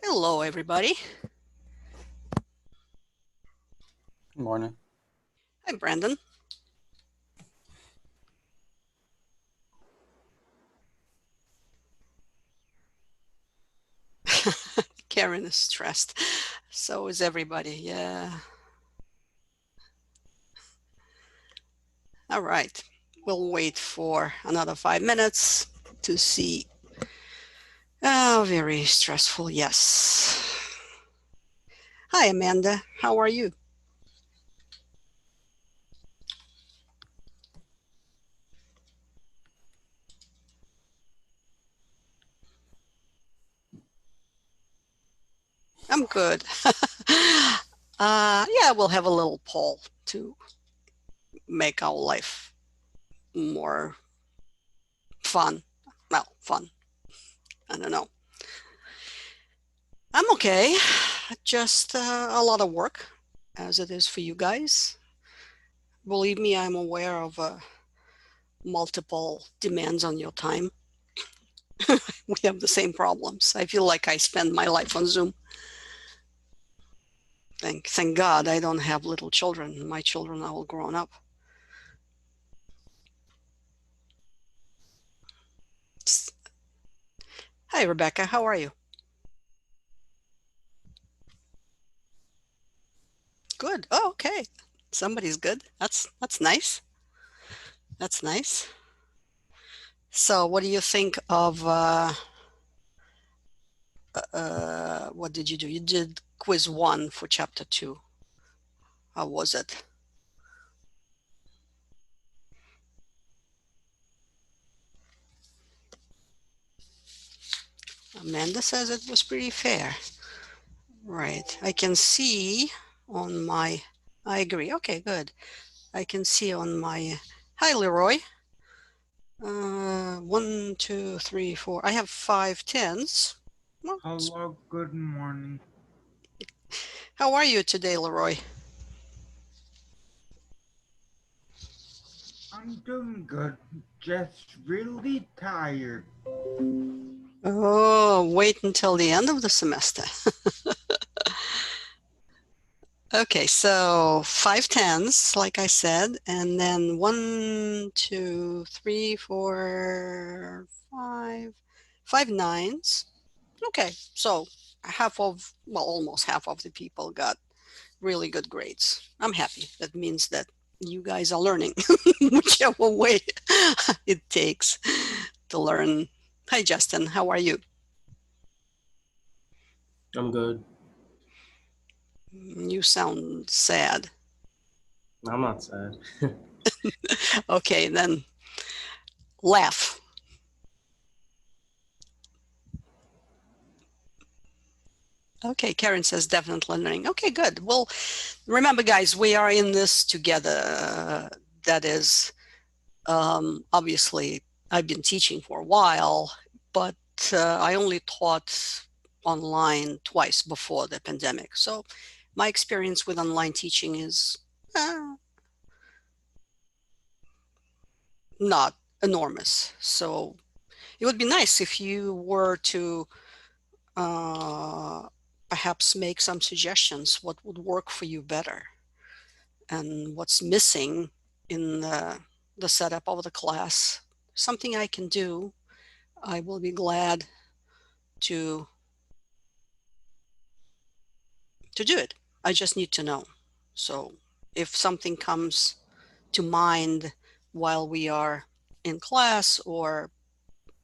Hello, everybody. Good morning. Hi, Brandon. Karen is stressed. So is everybody. Yeah. All right. We'll wait for another 5 minutes to see. Oh, very stressful. Yes. Hi, Amanda. How are you? I'm good. Yeah, we'll have a little poll to make our life more fun. Well, fun. I don't know. I'm okay. Just a lot of work, as it is for you guys. Believe me, I'm aware of multiple demands on your time. We have the same problems. I feel like I spend my life on Zoom. Thank God I don't have little children. My children are all grown up. Hi, Rebecca. How are you? Good. Oh, okay. Somebody's good. That's nice. That's nice. So, what do you think of what did you do? You did quiz 1 for chapter 2. How was it? Amanda says it was pretty fair. Right. I can see on my, I agree. Okay, good. I can see on my, hi, Leroy. 1, 2, 3, 4. I have 5 tens. Well, Hello, good morning. how are you today, Leroy? I'm doing good, just really tired. Oh, wait until the end of the semester. Okay, so 5 tens, like I said, and then 1, 2, 3, 4, 5, 5 nines. Okay, so almost half of the people got really good grades. I'm happy. That means that you guys are learning, whichever way it takes to learn. Hi, Justin. How are you? I'm good. You sound sad. I'm not sad. Okay, then laugh. Okay, Karen says definitely learning. Okay, good. Well, remember, guys, we are in this together. That is, obviously, I've been teaching for a while, but I only taught online twice before the pandemic. So my experience with online teaching is uh, not enormous. So it would be nice if you were to uh, perhaps make some suggestions what would work for you better and what's missing in the setup of the class. Something I can do. I will be glad to do it. I just need to know. So if something comes to mind while we are in class or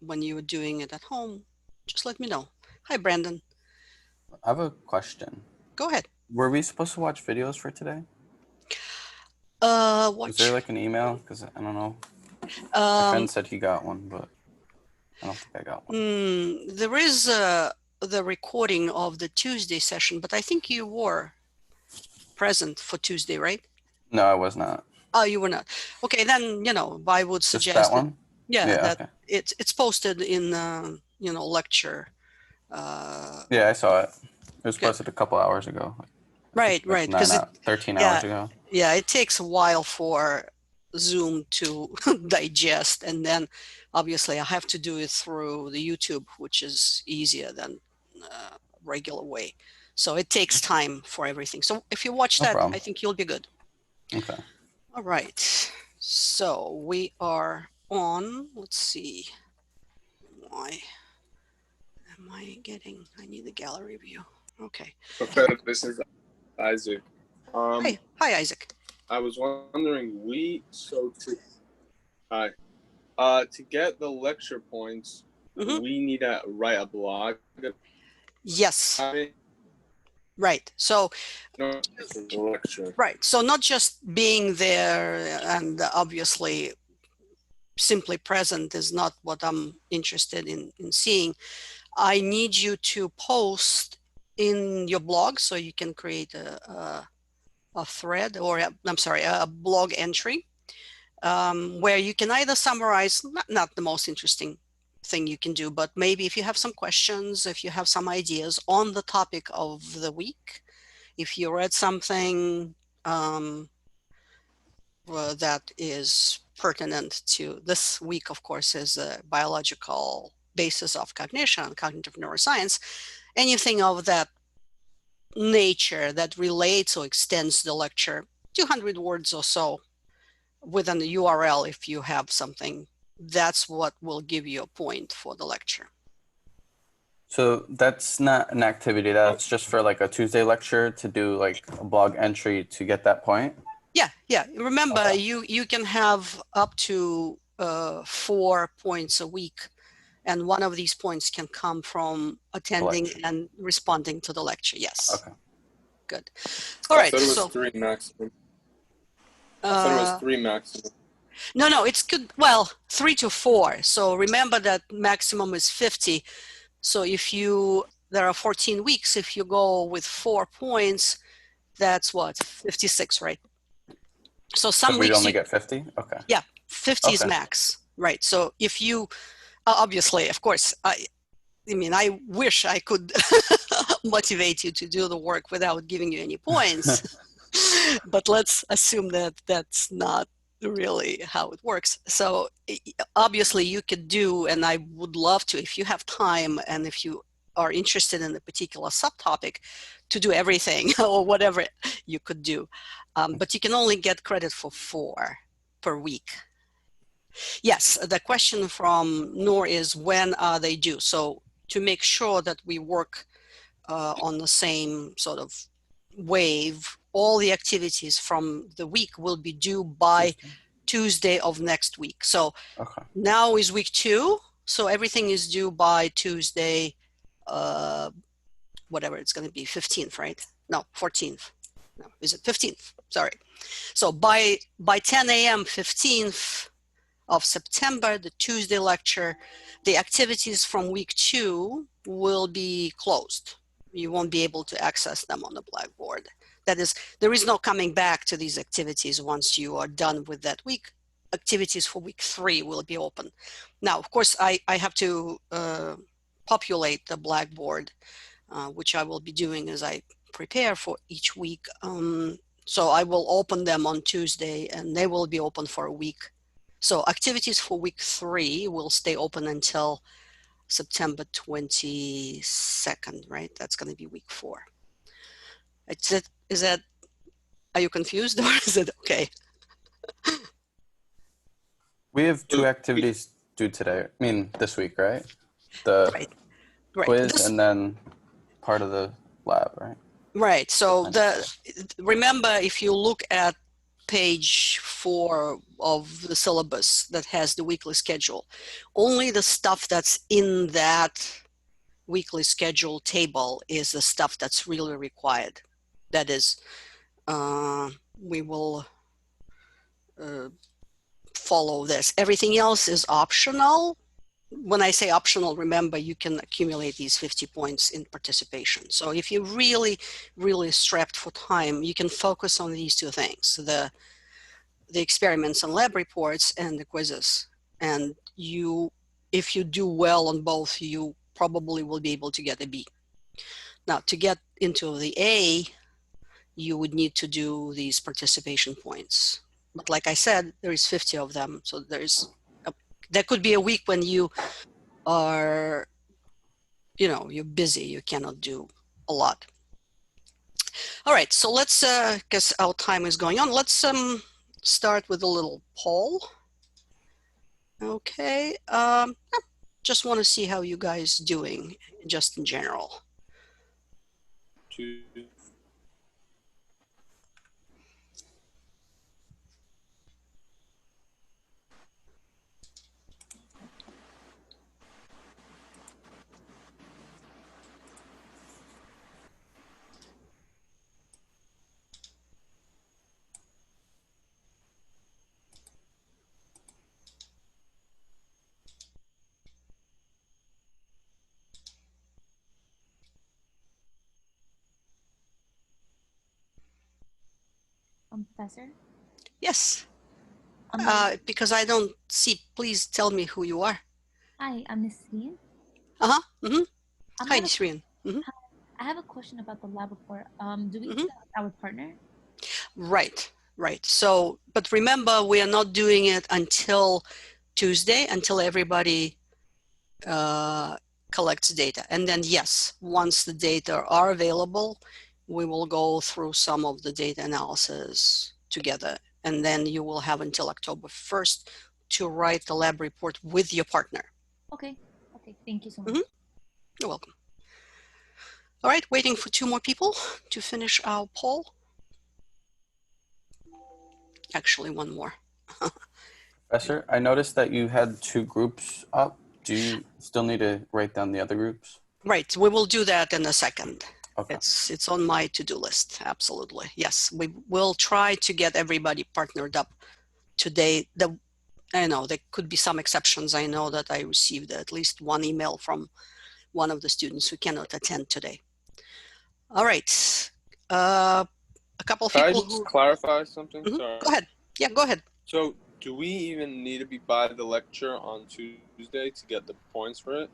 when you are doing it at home, just let me know. Hi, Brandon. I have a question. Go ahead. Were we supposed to watch videos for today? Was there Watch. like an email? Because I don't know. My Um, friend said he got one, but I don't think I got one. there is the recording of the Tuesday session, but I think you were present for Tuesday, right? No, I was not. Oh, you were not. Okay, then, I would Just that suggest that, one? yeah, Yeah, that okay. it's posted in, lecture. Yeah, I saw it. It was Good. posted a couple hours ago. I think Right, like right. Because 13 yeah, hours ago. yeah, it takes a while for Zoom to digest. And then obviously I have to do it through the YouTube, which is easier than regular way. So it takes time for everything. So if you watch No that, problem. I think you'll be good. Okay. All right. So we are on, let's see. Why am I getting, I need the gallery view. Okay. Professor, this is Isaac. Hi, Isaac. I was wondering, hi. To get the lecture points, we need to write a blog. Yes. Right. So, No, the lecture. right. So not just being there and obviously simply present is not what I'm interested in seeing. I need you to post in your blog, so you can create a thread or a blog entry where you can either summarize, not the most interesting thing you can do, but maybe if you have some questions, if you have some ideas on the topic of the week, if you read something that is pertinent to this week, of course, is the biological basis of cognition, cognitive neuroscience, anything of that nature that relates or extends the lecture, 200 words or so with an URL if you have something, that's what will give you a point for the lecture. So that's not an activity. That's just for like a Tuesday lecture to do like a blog entry to get that point. Yeah. Remember, Okay. you can have up to 4 points a week, and one of these points can come from attending and responding to the lecture. Yes. Okay. Good. All right. I thought it was so 3 maximum. I thought it was 3 maximum. No, it's good. Well, 3 to 4. So remember that maximum is 50. So if there are 14 weeks, if you go with 4 points, that's what, 56, right? So some So we'd weeks only get 50? Okay. Yeah, 50 is Okay. max, right? So if you, obviously, of course, I mean, I wish I could motivate you to do the work without giving you any points, but let's assume that that's not really how it works. So obviously you could do, and I would love to, if you have time and if you are interested in a particular subtopic, to do everything or whatever you could do. But you can only get credit for 4 per week. Yes, the question from Noor is, when are they due? So to make sure that we work on the same sort of wave, all the activities from the week will be due by Tuesday of next week. So now is week 2, so everything is due by Tuesday, whatever it's going to be, 15th, right? No, 14th. No, is it 15th? Sorry. So by 10 a.m. 15th of September, the Tuesday lecture, the activities from week 2 will be closed. You won't be able to access them on the Blackboard. That is, there is no coming back to these activities once you are done with that week. Activities for week 3 will be open. Now, of course, I have to populate the Blackboard, which I will be doing as I prepare for each week. So I will open them on Tuesday and they will be open for a week. So activities for week 3 will stay open until September 22nd, right? That's going to be week 4. Are you confused or is it okay? We have 2 activities due today. I mean, this week, right? The quiz and then part of the lab, right? Right. So remember, if you look at page 4 of the syllabus that has the weekly schedule, only the stuff that's in that weekly schedule table is the stuff that's really required. That is, we will follow this. Everything else is optional. When I say optional, remember, you can accumulate these 50 points in participation. So if you're really, really strapped for time, you can focus on these 2 things, the experiments and lab reports and the quizzes. And if you do well on both, you probably will be able to get a B. Now, to get into the A, you would need to do these participation points. But like I said, there is 50 of them. So there could be a week when you are, you're busy, you cannot do a lot. All right, so let's, guess our time is going on. Let's start with a little poll. Okay, just want to see how you guys doing, just in general. Professor? Yes, because I don't see, please tell me who you are. Hi, I'm Nisreen. Uh-huh, Hi, Nisreen. I have a question about the lab report. Do we do that with our partner? Right. So, but remember, we are not doing it until Tuesday, until everybody collects data. And then, yes, once the data are available, we will go through some of the data analysis together. And then you will have until October 1st to write the lab report with your partner. Okay, thank you so much. You're welcome. All right, waiting for 2 more people to finish our poll. Actually, 1 more. Professor, I noticed that you had 2 groups up. Do you still need to write down the other groups? Right, we will do that in a second. Okay. It's on my to-do list, absolutely. Yes, we will try to get everybody partnered up today. I know there could be some exceptions. I know that I received at least 1 email from one of the students who cannot attend today. All right, a couple of people Can I just clarify something? Sorry. Go ahead. Yeah, go ahead. So, do we even need to be by the lecture on Tuesday to get the points for it?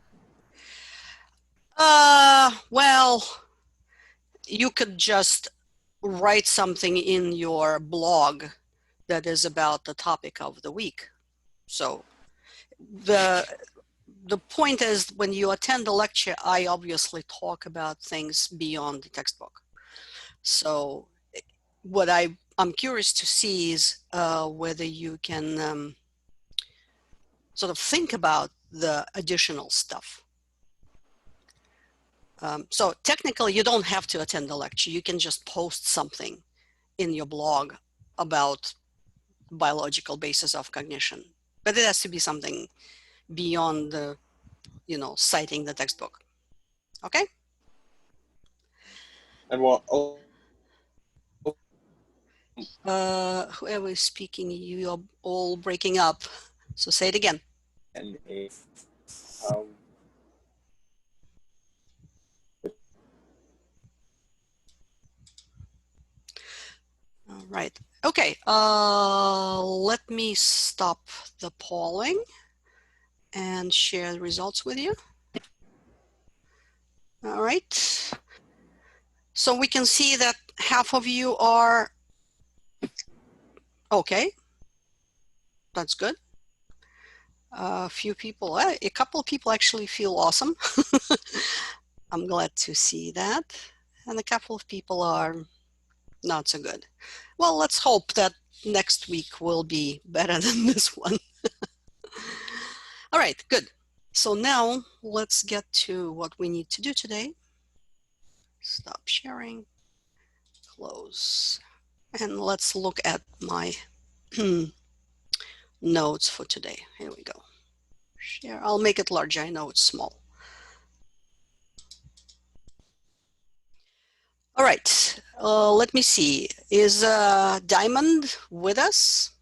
Well, you could just write something in your blog that is about the topic of the week. So the point is, when you attend the lecture, I obviously talk about things beyond the textbook. So what I'm curious to see is whether you can sort of think about the additional stuff. So technically, you don't have to attend the lecture. You can just post something in your blog about biological basis of cognition, but it has to be something beyond the, citing the textbook. Okay. And what? Whoever is speaking, you are all breaking up. So say it again. All right. Okay. Let me stop the polling and share the results with you. All right. So we can see that half of you are okay. That's good. A few people, a couple of people actually feel awesome. I'm glad to see that. And a couple of people are not so good. Well, let's hope that next week will be better than this one. All right, good. So now let's get to what we need to do today. Stop sharing, close, and let's look at my notes for today. Here we go. Share, I'll make it larger. I know it's small. All right, let me see. Is Diamond with us?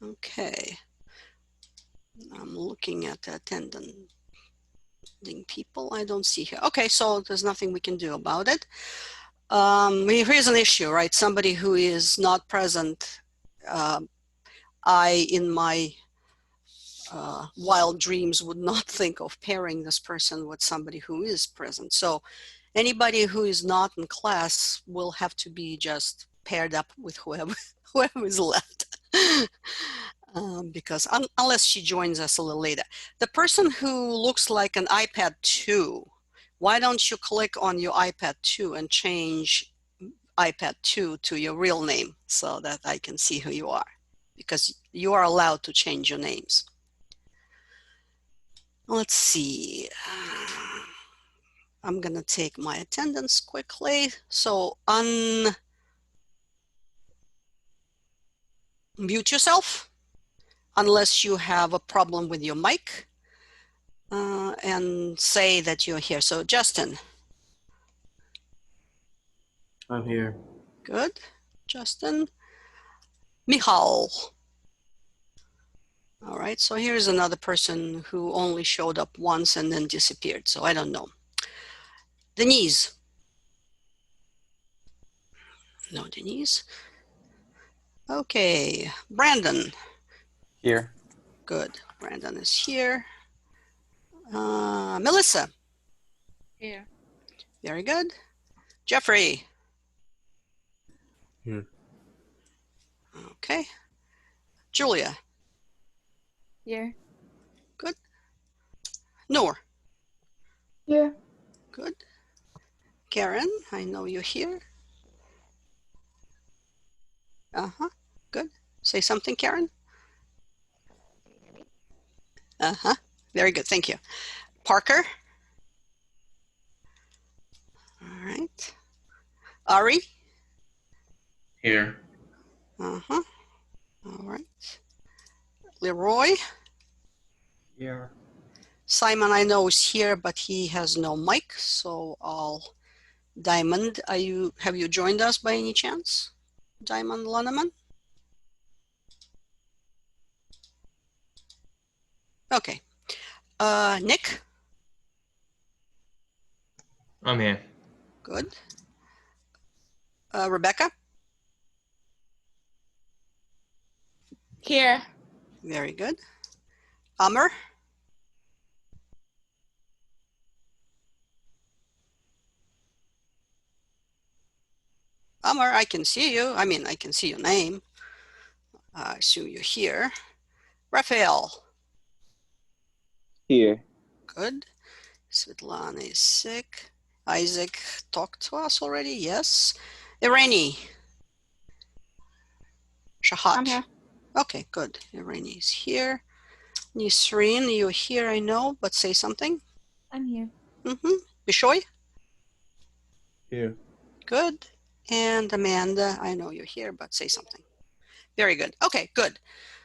Okay. I'm looking at the attending people. I don't see here. Okay, so there's nothing we can do about it. Here's an issue, right? Somebody who is not present, I, in my wild dreams, would not think of pairing this person with somebody who is present. So anybody who is not in class will have to be just paired up with whoever is left. because unless she joins us a little later. The person who looks like an iPad 2, why don't you click on your iPad 2 and change iPad 2 to your real name so that I can see who you are, because you are allowed to change your names. Let's see. I'm going to take my attendance quickly. So unmute yourself unless you have a problem with your mic, and say that you're here. So Justin. I'm here. Good. Justin. Michal. All right, so here's another person who only showed up once and then disappeared, so I don't know. Denise. No, Denise. Okay, Brandon. Here. Good, Brandon is here. Melissa. Here. Very good. Jeffrey. Here. Okay. Julia. Here. Good. Noor. Here. Good. Karen, I know you're here. Uh-huh. Good. Say something, Karen. Uh-huh. Very good. Thank you. Parker. All right. Ari. Here. Uh-huh. All right. Leroy. Here. Simon, I know, is here, but he has no mic, so I'll. Diamond, have you joined us by any chance? Diamond Loneman? Okay. Nick? I'm here. Good. Rebecca? Here. Very good. Amr? Amr, I can see you. I mean, I can see your name. I assume you're here. Raphael? Here. Good. Svetlana is sick. Isaac talked to us already. Yes. Irani? Shahat? I'm here. Okay, good. Irani is here. Nisreen, you're here, I know, but say something. I'm here. Mm-hmm. Bishoy? Here. Good. And Amanda, I know you're here, but say something. Very good. Okay, good.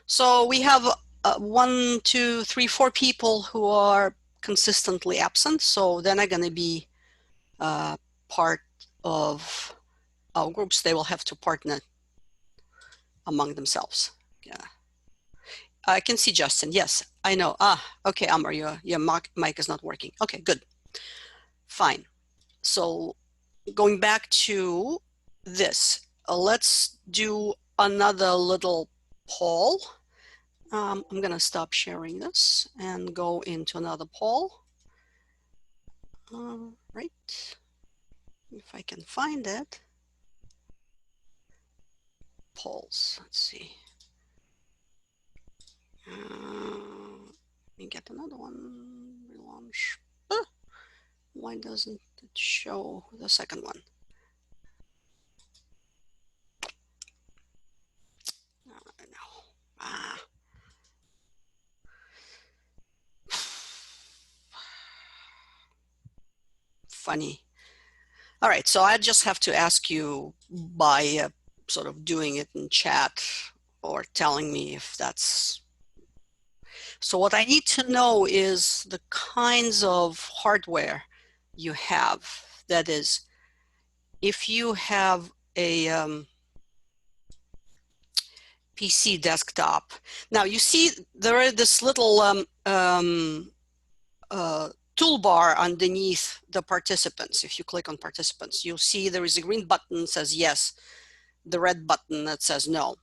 So we have 1, 2, 3, 4 people who are consistently absent. So they're not going to be part of our groups. They will have to partner among themselves. Yeah. I can see Justin. Yes, I know. Okay, Amr, your mic is not working. Okay, good. Fine. So going back to this, let's do another little poll. I'm going to stop sharing this and go into another poll. Right. If I can find it. Polls. Let's see. Let me get another one. Relaunch. Why doesn't it show the second one? I know. Funny. All right, so I just have to ask you by sort of doing it in chat or telling me if that's. So what I need to know is the kinds of hardware you have. That is, if you have a PC desktop. Now you see there is this little toolbar underneath the participants. If you click on participants, you'll see there is a green button that says yes, the red button that says no.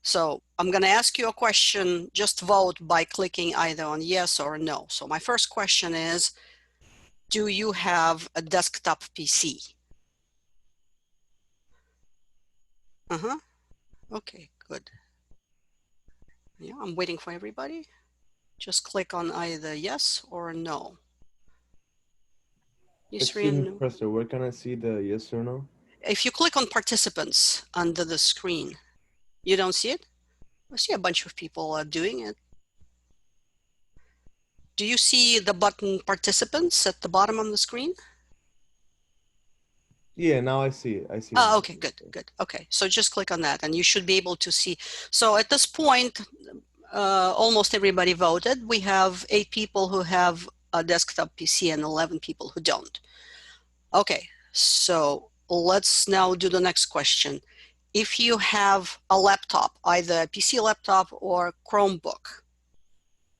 So I'm going to ask you a question. Just vote by clicking either on yes or no. So my first question is, do you have a desktop PC? Okay, good. Yeah, I'm waiting for everybody. Just click on either yes or no. Student Professor, where can I see the yes or no? If you click on participants under the screen, you don't see it? I see a bunch of people are doing it. Do you see the button participants at the bottom of the screen? Yeah, now I see it. I see it. Oh, okay, good, good. Okay, so just click on that and you should be able to see. So at this point, almost everybody voted. We have 8 people who have a desktop PC and 11 people who don't. Okay, so let's now do the next question. If you have a laptop, either a PC laptop or Chromebook,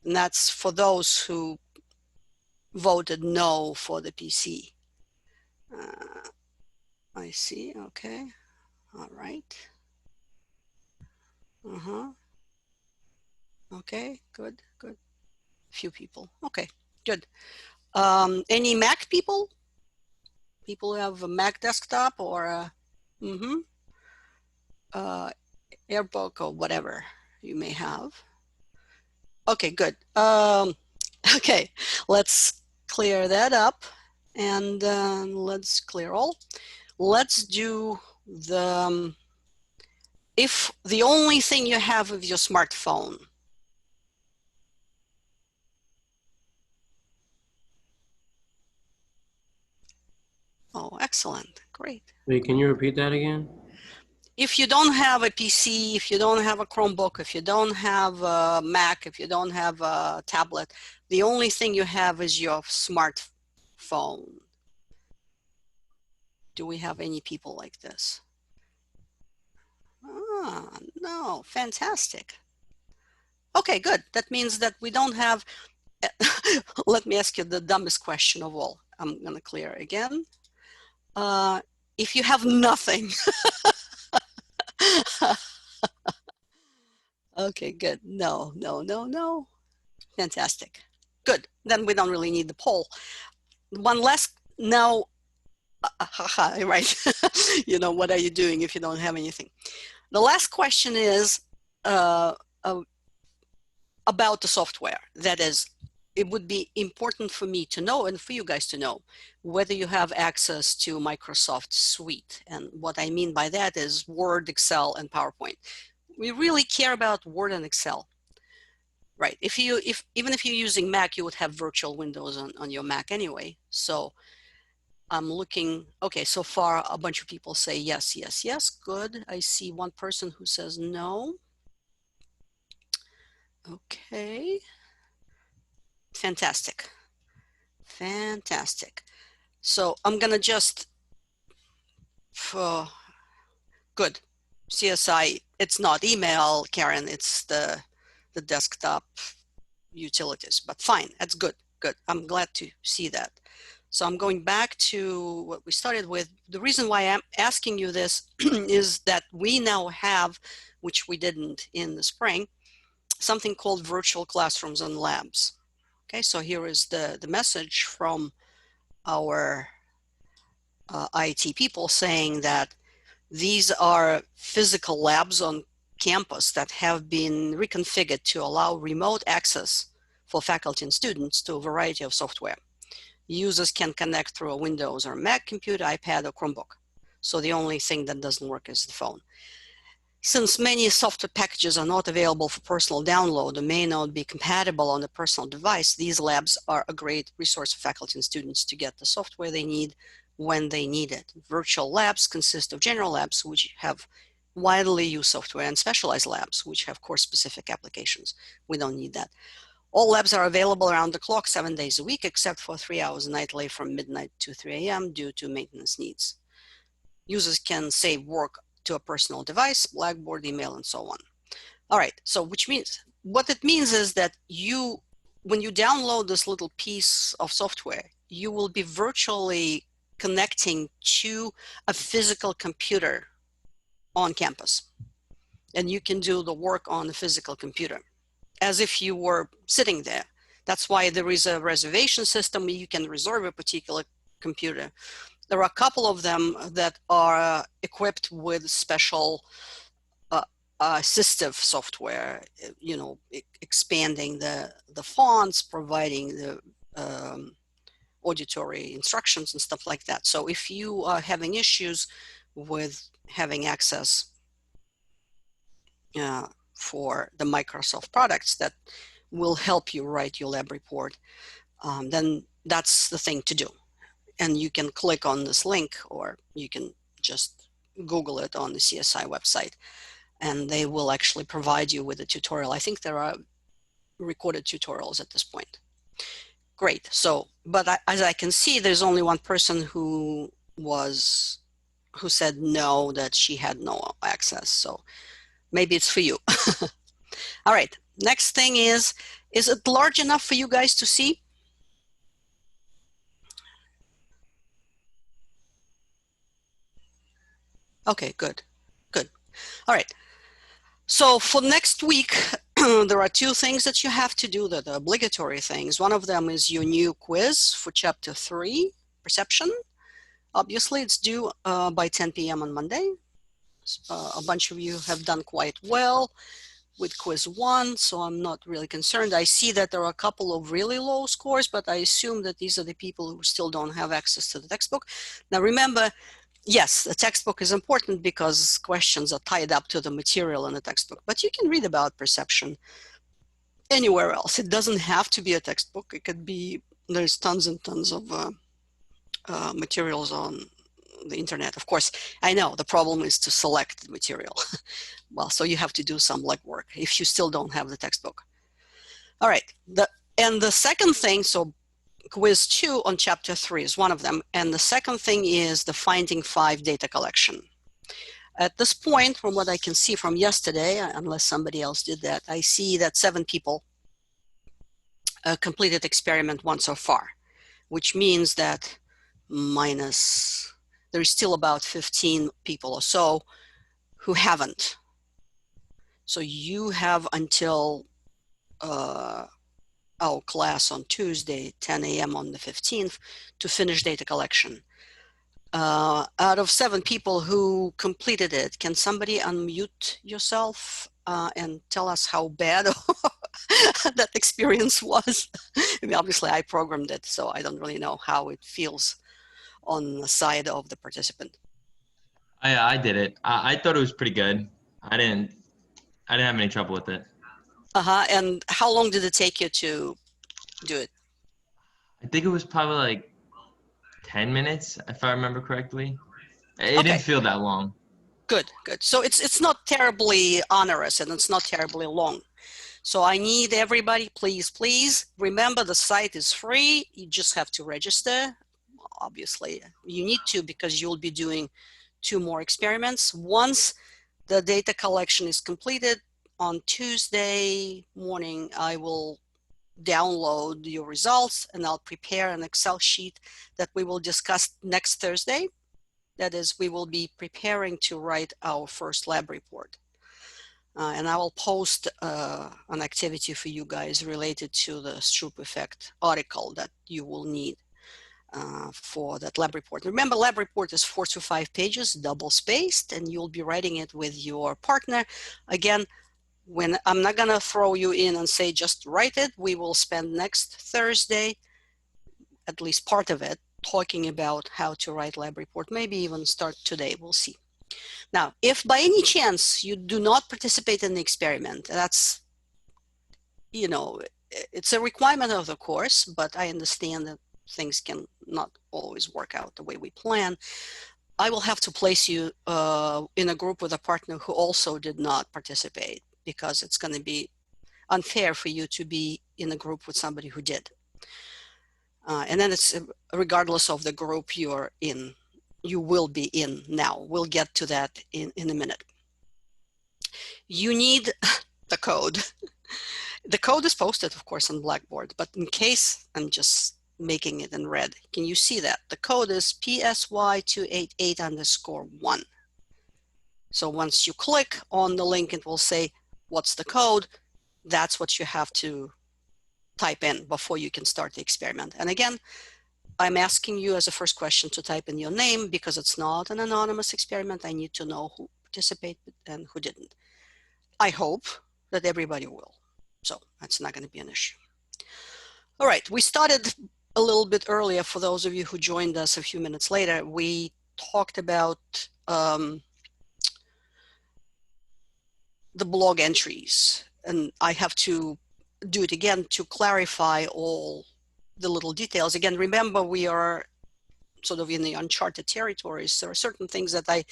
and that's for those who voted no for the PC. I see, okay, all right. Okay, good, good. Few people, okay, good. Any Mac people? People who have a Mac desktop or a AirBook or whatever you may have. Okay, good. Okay, let's clear that up and let's clear all. Let's do the, if the only thing you have is your smartphone. Oh, excellent, great. Wait, can you repeat that again? If you don't have a PC, if you don't have a Chromebook, if you don't have a Mac, if you don't have a tablet, the only thing you have is your smartphone. Do we have any people like this? Ah, no, fantastic. Okay, good. That means that we don't have, let me ask you the dumbest question of all. I'm gonna clear again. If you have nothing, okay, good. No, no, no, no. Fantastic. Good. Then we don't really need the poll. One last, no, right. You know, what are you doing if you don't have anything? The last question is about the software. That is, it would be important for me to know and for you guys to know whether you have access to Microsoft Suite. And what I mean by that is Word, Excel, and PowerPoint. We really care about Word and Excel. Right. Even if you're using Mac, you would have virtual windows on your Mac anyway. So I'm looking, okay, so far a bunch of people say yes, yes, yes, good. I see one person who says no. Okay. Fantastic. Fantastic. So I'm gonna just, good. CSI, it's not email, Karen, it's the desktop utilities, but fine, that's good, good. I'm glad to see that. So I'm going back to what we started with. The reason why I'm asking you this is that we now have, which we didn't in the spring, something called virtual classrooms and labs. Okay, so here is the message from our IT people saying that these are physical labs on campus that have been reconfigured to allow remote access for faculty and students to a variety of software. Users can connect through a Windows or Mac computer, iPad, or Chromebook. So the only thing that doesn't work is the phone. Since many software packages are not available for personal download or may not be compatible on a personal device, these labs are a great resource for faculty and students to get the software they need when they need it. Virtual labs consist of general labs, which have widely used software, and specialized labs, which have course-specific applications. We don't need that. All labs are available around the clock 7 days a week, except for 3 hours nightly from midnight to 3 a.m. due to maintenance needs. Users can save work to a personal device, Blackboard, email, and so on. All right, so which means, what it means is that when you download this little piece of software, you will be virtually connecting to a physical computer on campus. And you can do the work on the physical computer as if you were sitting there. That's why there is a reservation system. You can reserve a particular computer. There are a couple of them that are equipped with special assistive software, you know, expanding the fonts, providing the auditory instructions and stuff like that. So if you are having issues with having access for the Microsoft products that will help you write your lab report, then that's the thing to do. And you can click on this link, or you can just Google it on the CSI website, and they will actually provide you with a tutorial. I think there are recorded tutorials at this point. Great. So, but as I can see, there's only one person who said no, that she had no access. So maybe it's for you. All right. Next thing is it large enough for you guys to see? Okay, good. Good. All right. So for next week, there are two things that you have to do, that are obligatory things. One of them is your new quiz for chapter 3, perception. Obviously, it's due by 10 p.m. on Monday. A bunch of you have done quite well with quiz 1, so I'm not really concerned. I see that there are a couple of really low scores, but I assume that these are the people who still don't have access to the textbook. Now remember, yes, the textbook is important because questions are tied up to the material in the textbook, but you can read about perception anywhere else. It doesn't have to be a textbook. It could be, there's tons and tons of materials on the internet. Of course, I know the problem is to select the material. Well, so you have to do some legwork if you still don't have the textbook. All right, and the second thing, so quiz 2 on chapter 3 is one of them, and the second thing is the finding 5 data collection. At this point, from what I can see from yesterday, unless somebody else did that, I see that 7 people completed experiment 1 so far, which means that there's still about 15 people or so who haven't. So you have until our class on Tuesday, 10 a.m. on the 15th, to finish data collection. Out of 7 people who completed it, can somebody unmute yourself and tell us how bad that experience was? I mean, obviously, I programmed it, so I don't really know how it feels on the side of the participant. I did it. I thought it was pretty good. I didn't have any trouble with it. And how long did it take you to do it? I think it was probably like 10 minutes, if I remember correctly. It didn't feel that long. Good, good. So it's not terribly onerous, and it's not terribly long. So I need everybody, please remember the site is free. You just have to register. Obviously, you need to, because you'll be doing 2 more experiments. Once the data collection is completed on Tuesday morning, I will download your results and I'll prepare an Excel sheet that we will discuss next Thursday. That is, we will be preparing to write our first lab report. And I will post an activity for you guys related to the Stroop effect article that you will need for that lab report. Remember, lab report is 4 to 5 pages, double spaced, and you'll be writing it with your partner. Again, when I'm not gonna throw you in and say just write it, we will spend next Thursday, at least part of it, talking about how to write lab report, maybe even start today, we'll see. Now, if by any chance you do not participate in the experiment, that's, you know, it's a requirement of the course, but I understand that things can not always work out the way we plan. I will have to place you in a group with a partner who also did not participate, because it's going to be unfair for you to be in a group with somebody who did. And then it's regardless of the group you're in, you will be in now. We'll get to that in a minute. You need the code. The code is posted, of course, on Blackboard, but in case I'm just making it in red, can you see that? The code is PSY288_1. So once you click on the link, it will say, what's the code? That's what you have to type in before you can start the experiment. And again, I'm asking you as a first question to type in your name, because it's not an anonymous experiment. I need to know who participated and who didn't. I hope that everybody will. So that's not going to be an issue. All right, we started a little bit earlier. For those of you who joined us a few minutes later, we talked about the blog entries, and I have to do it again to clarify all the little details. Again, remember, we are sort of in the uncharted territories. There are certain things that I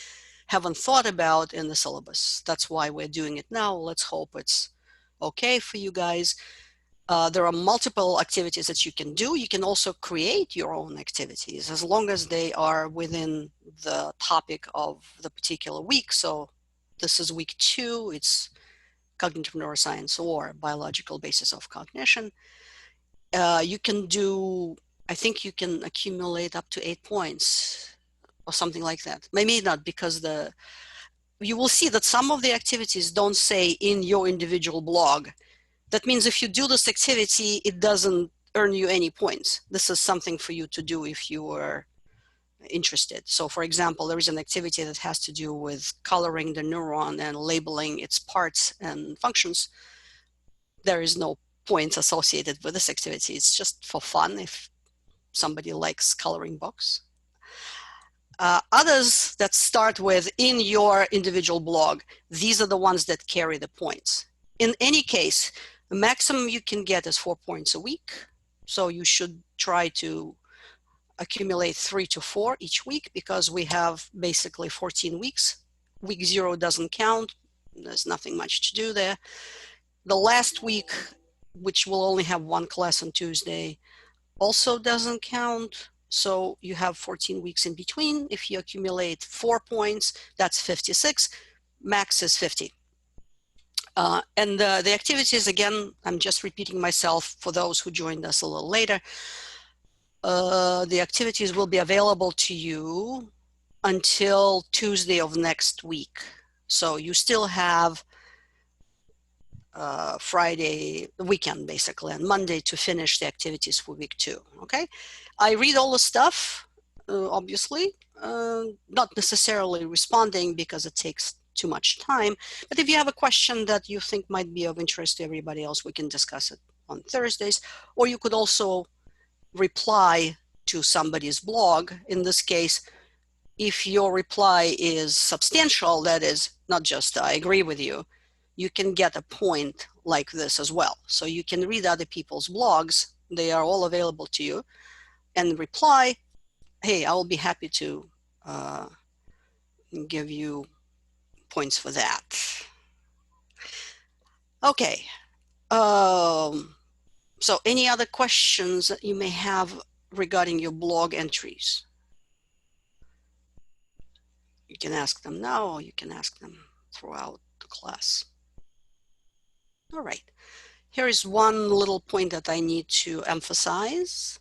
haven't thought about in the syllabus. That's why we're doing it now. Let's hope it's okay for you guys. There are multiple activities that you can do. You can also create your own activities as long as they are within the topic of the particular week. So this is week 2. It's cognitive neuroscience or biological basis of cognition. You can do, I think you can accumulate up to 8 points or something like that. Maybe not, because you will see that some of the activities don't say in your individual blog. That means if you do this activity, it doesn't earn you any points. This is something for you to do if you are interested. So for example, there is an activity that has to do with coloring the neuron and labeling its parts and functions. There is no points associated with this activity. It's just for fun if somebody likes coloring books. Others that start with in your individual blog, these are the ones that carry the points. In any case, the maximum you can get is 4 points a week. So you should try to accumulate 3 to 4 each week, because we have basically 14 weeks. Week 0 doesn't count. There's nothing much to do there. The last week, which will only have 1 class on Tuesday, also doesn't count. So you have 14 weeks in between. If you accumulate 4 points, that's 56. Max is 50. And the activities, again, I'm just repeating myself for those who joined us a little later. The activities will be available to you until Tuesday of next week. So you still have Friday, the weekend basically, and Monday to finish the activities for week 2. Okay, I read all the stuff, obviously, not necessarily responding because it takes too much time. But if you have a question that you think might be of interest to everybody else, we can discuss it on Thursdays. Or you could also reply to somebody's blog. In this case, if your reply is substantial, that is not just I agree with you, you can get a point like this as well. So you can read other people's blogs. They are all available to you, and reply, hey, I will be happy to give you points for that. Okay. So any other questions that you may have regarding your blog entries? You can ask them now, or you can ask them throughout the class. All right. Here is one little point that I need to emphasize.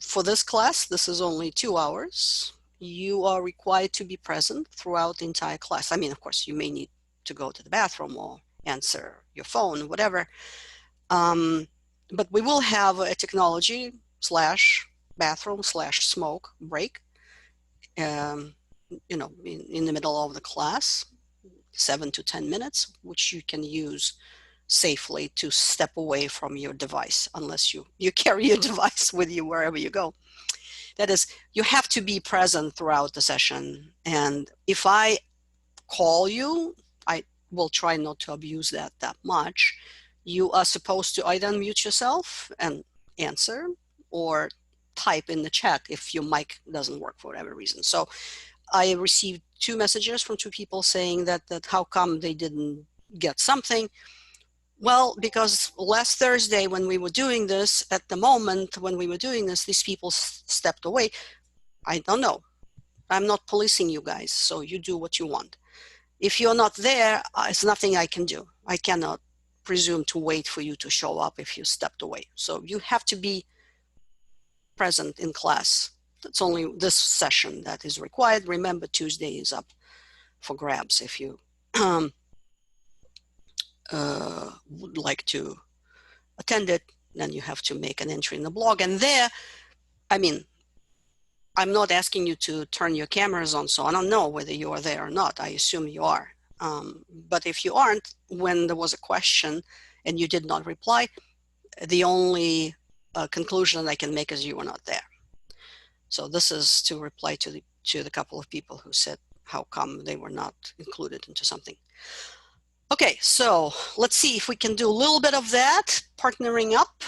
For this class, this is only 2 hours. You are required to be present throughout the entire class. I mean, of course, you may need to go to the bathroom or answer your phone, whatever. But we will have a technology / bathroom / smoke break, you know, in the middle of the class, 7 to 10 minutes, which you can use safely to step away from your device, unless you carry your device with you wherever you go. That is, you have to be present throughout the session. And if I call you, I will try not to abuse that much. You are supposed to either unmute yourself and answer, or type in the chat if your mic doesn't work for whatever reason. So I received 2 messages from 2 people saying that how come they didn't get something. Well, because last Thursday when we were doing this, at the moment when we were doing this, these people stepped away. I don't know. I'm not policing you guys, so you do what you want. If you're not there, it's nothing I can do. I cannot presume to wait for you to show up if you stepped away. So you have to be present in class. It's only this session that is required. Remember, Tuesday is up for grabs if you would like to attend it. Then you have to make an entry in the blog. And there, I mean, I'm not asking you to turn your cameras on, so I don't know whether you are there or not. I assume you are. But if you aren't, when there was a question and you did not reply, the only conclusion I can make is you were not there. So this is to reply to the couple of people who said how come they were not included into something. Okay, so let's see if we can do a little bit of that, partnering up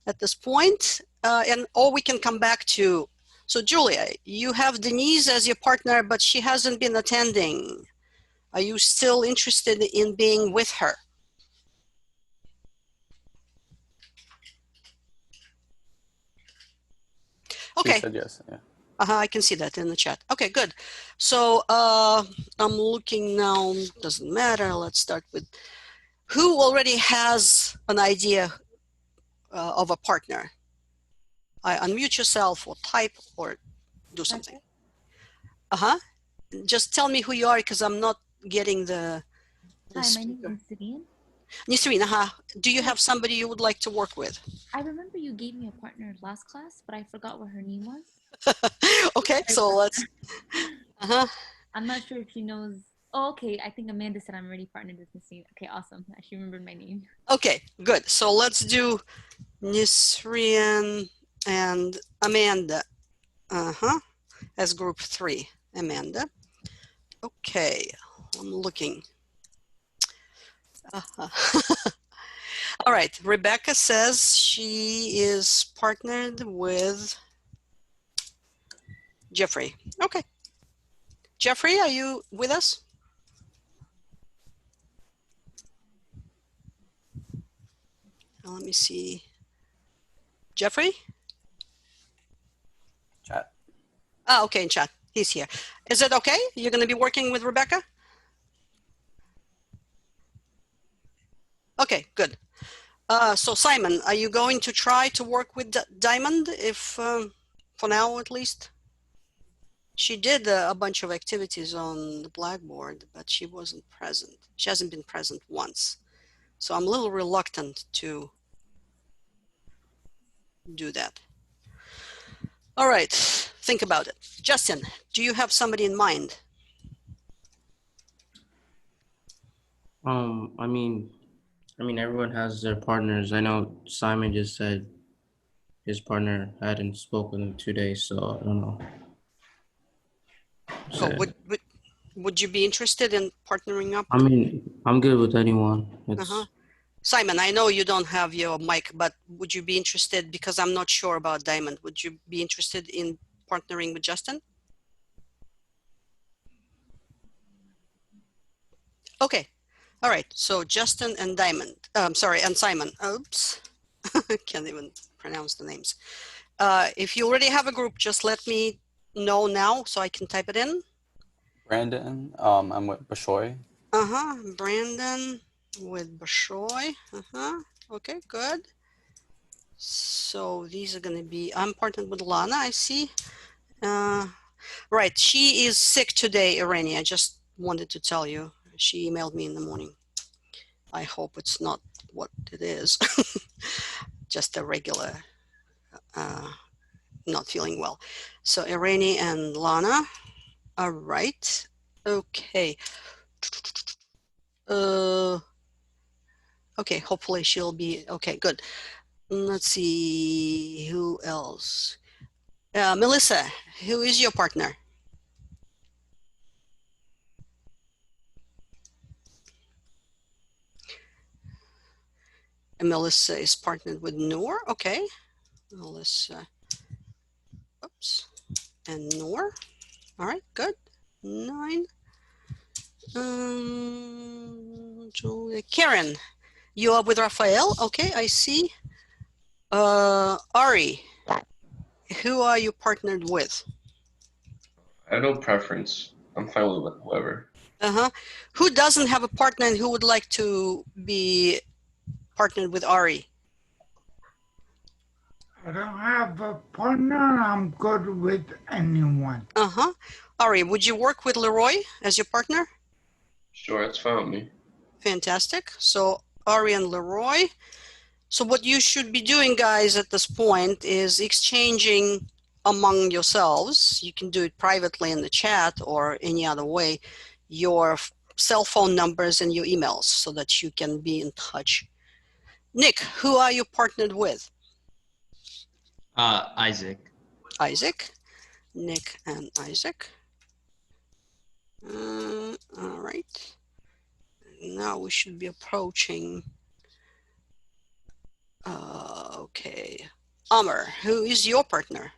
at this point, or we can come back to, so Julia, you have Denise as your partner, but she hasn't been attending. Are you still interested in being with her? Okay. She said yes, yeah. I can see that in the chat. Okay, good. So I'm looking now, doesn't matter. Let's start with who already has an idea of a partner. Unmute yourself or type or do something. Just tell me who you are because I'm not getting the Hi, my name is Nisreen. Nisreen, do you have somebody you would like to work with? I remember you gave me a partner last class, but I forgot what her name was. Okay, so let's. I'm not sure if she knows. Oh, okay. I think Amanda said I'm already partnered with Nisreen. Okay, awesome. She remembered my name. Okay, good. So let's do Nisreen and Amanda. As group 3, Amanda. Okay, I'm looking. All right, Rebecca says she is partnered with Jeffrey. Okay. Jeffrey, are you with us? Let me see. Jeffrey? Chat. Oh, okay, in chat. He's here. Is it okay? You're going to be working with Rebecca? Okay, good. So Simon, are you going to try to work with Diamond, if for now at least? She did a bunch of activities on the Blackboard, but she wasn't present. She hasn't been present once. So I'm a little reluctant to do that. All right, think about it. Justin, do you have somebody in mind? I mean, everyone has their partners. I know Simon just said his partner hadn't spoken in 2 days, so I don't know. So would you be interested in partnering up? I mean, I'm good with anyone. Simon, I know you don't have your mic, but would you be interested, because I'm not sure about Diamond, would you be interested in partnering with Justin? Okay. All right. So Justin and Diamond, and Simon. Oops. Can't even pronounce the names. If you already have a group, just let me know now so I can type it in. Brandon, I'm with Bashoy. Brandon with Bashoy. Okay, good. So these are going to be, I'm partnered with Lana, I see. Right, she is sick today, Irene. I just wanted to tell you. She emailed me in the morning. I hope it's not what it is. Just a regular, not feeling well. So Irene and Lana. All right. Okay. Okay, hopefully she'll be okay. Good. Let's see who else. Melissa, who is your partner? And Melissa is partnered with Noor. Okay. Melissa. Oops. And Noor. All right, good. 9. Julia. Karen, you are with Raphael. Okay, I see. Ari, who are you partnered with? I have no preference. I'm fine with whoever. Who doesn't have a partner and who would like to be partnered with Ari? I don't have a partner. I'm good with anyone. Ari, would you work with Leroy as your partner? Sure, that's fine with me. Fantastic. So Ari and Leroy. So what you should be doing, guys, at this point is exchanging among yourselves. You can do it privately in the chat or any other way, your cell phone numbers and your emails so that you can be in touch. Nick, who are you partnered with? Isaac. Isaac. Nick and Isaac. All right. Now we should be approaching. Okay. Amr, who is your partner?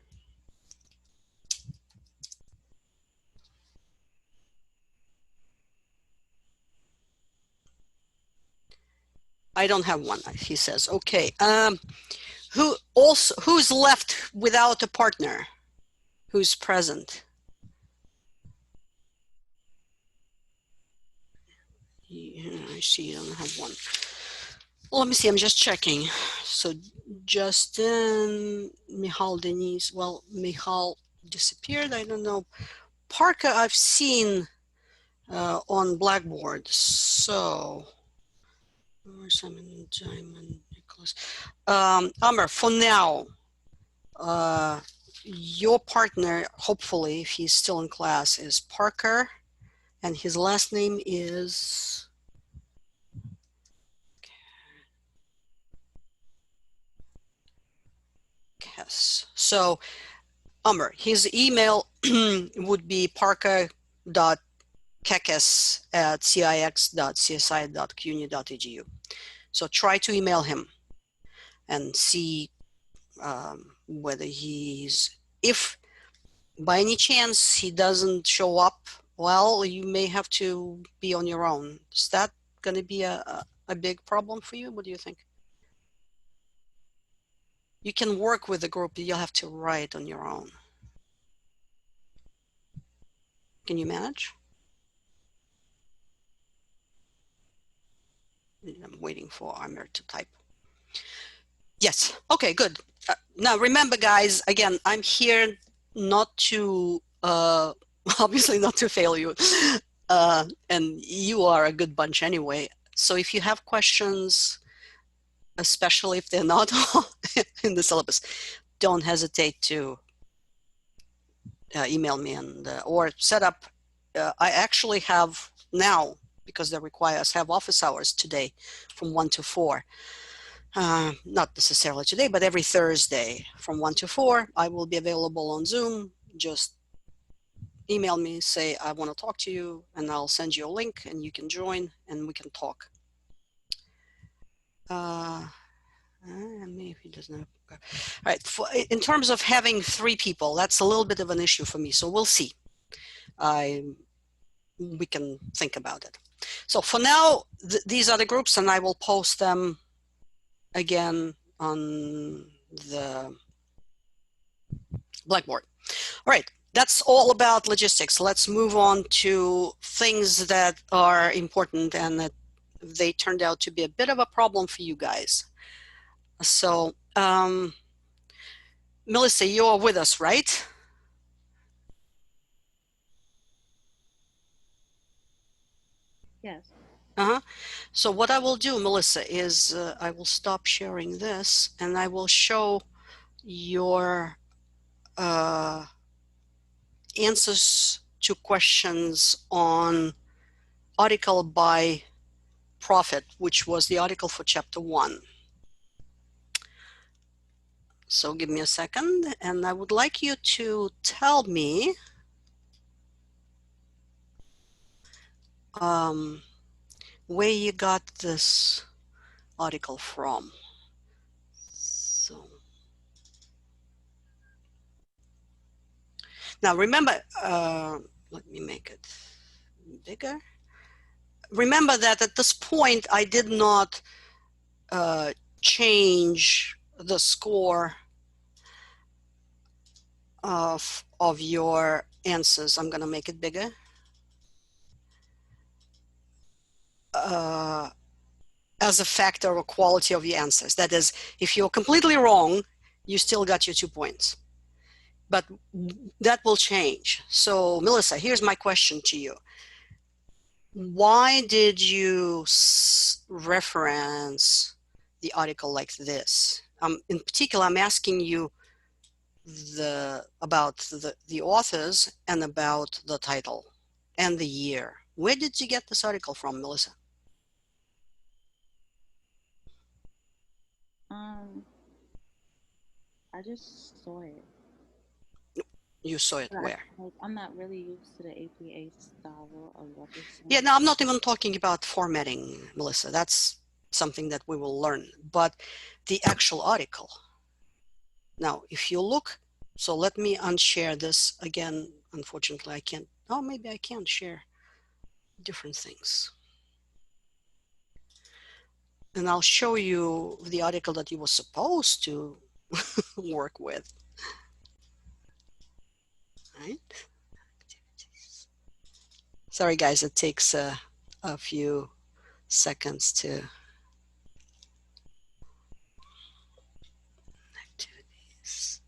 I don't have one, he says. Okay. Who's left without a partner? Who's present? Yeah, I see you don't have one. Well, let me see, I'm just checking. So Justin, Michal, Denise, well, Michal disappeared, I don't know. Parker I've seen on Blackboard, so Simon, Simon, Nicholas. Amr, for now, your partner, hopefully, if he's still in class, is Parker, and his last name is Kess. So, Amr, his email would be parker.kekes@cix.csi.cuny.edu. So try to email him and see whether if by any chance he doesn't show up, well, you may have to be on your own. Is that going to be a big problem for you? What do you think? You can work with the group, but you'll have to write on your own. Can you manage? I'm waiting for Amir to type. Yes. Okay, good. Now, remember, guys, again, I'm here not to, obviously not to fail you. And you are a good bunch anyway. So if you have questions, especially if they're not in the syllabus, don't hesitate to email me and or set up. I actually have now, because they require us, have office hours today from 1 to 4. Not necessarily today, but every Thursday from 1 to 4, I will be available on Zoom. Just email me, say, I want to talk to you, and I'll send you a link and you can join and we can talk. Maybe he doesn't have, all right. In terms of having 3 people, that's a little bit of an issue for me. So we'll see. We can think about it. So for now, these are the groups, and I will post them again on the Blackboard. All right, that's all about logistics. Let's move on to things that are important and that they turned out to be a bit of a problem for you guys. So, Melissa, you're with us, right? Yes. So what I will do, Melissa, is I will stop sharing this and I will show your answers to questions on article by profit, which was the article for chapter 1. So give me a second, and I would like you to tell me where you got this article from. So now remember, let me make it bigger. Remember that at this point, I did not change the score of your answers. I'm going to make it bigger. As a factor of quality of your answers. That is, if you're completely wrong, you still got your 2 points. But that will change. So, Melissa, here's my question to you. Why did you reference the article like this? In particular, I'm asking you about the authors and about the title and the year. Where did you get this article from, Melissa? I just saw it. You saw it where? I'm not really used to the APA style of referencing. Yeah, no, I'm not even talking about formatting, Melissa. That's something that we will learn. But the actual article. Now, if you look, so let me unshare this again. Unfortunately, I can't. Oh, maybe I can share different things. And I'll show you the article that you were supposed to work with. Right? Sorry, guys, it takes a few seconds to activities.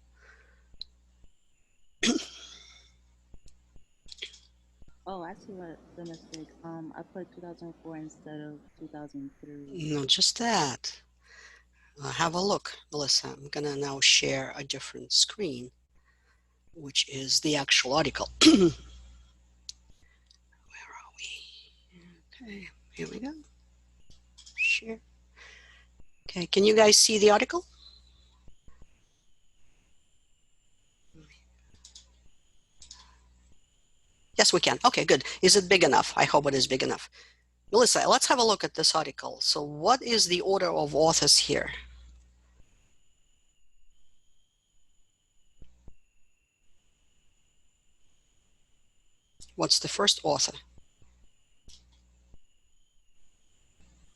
Oh, I see what the mistake. I put 2004 instead of 2003. No, just that. Have a look, Melissa. I'm gonna now share a different screen, which is the actual article. Where are we? Okay, here we go. Share. Okay, can you guys see the article? Yes, we can. Okay, good. Is it big enough? I hope it is big enough. Melissa, let's have a look at this article. So what is the order of authors here? What's the first author?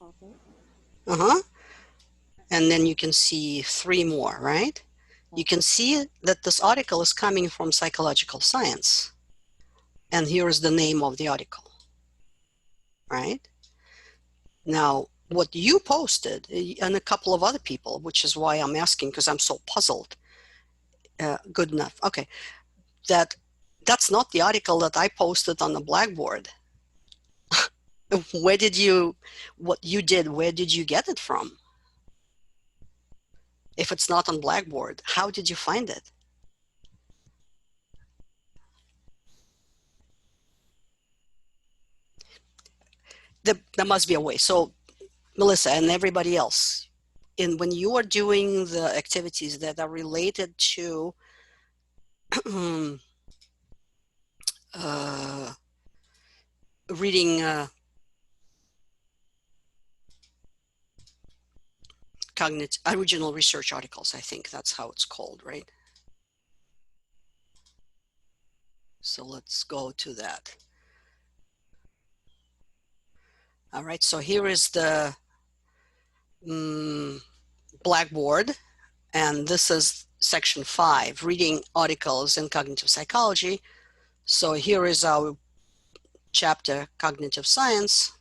Okay. Uh-huh. And then you can see three more, right? You can see that this article is coming from Psychological Science. And here is the name of the article, right? Now, what you posted and a couple of other people, which is why I'm asking, because I'm so puzzled. Good enough. Okay. That's not the article that I posted on the Blackboard. What you did, where did you get it from? If it's not on Blackboard, how did you find it? There must be a way. So Melissa and everybody else, when you are doing the activities that are related to reading cognitive original research articles, I think that's how it's called, right? So let's go to that. All right, so here is the Blackboard, and this is section 5, reading articles in cognitive psychology. So here is our chapter, cognitive science.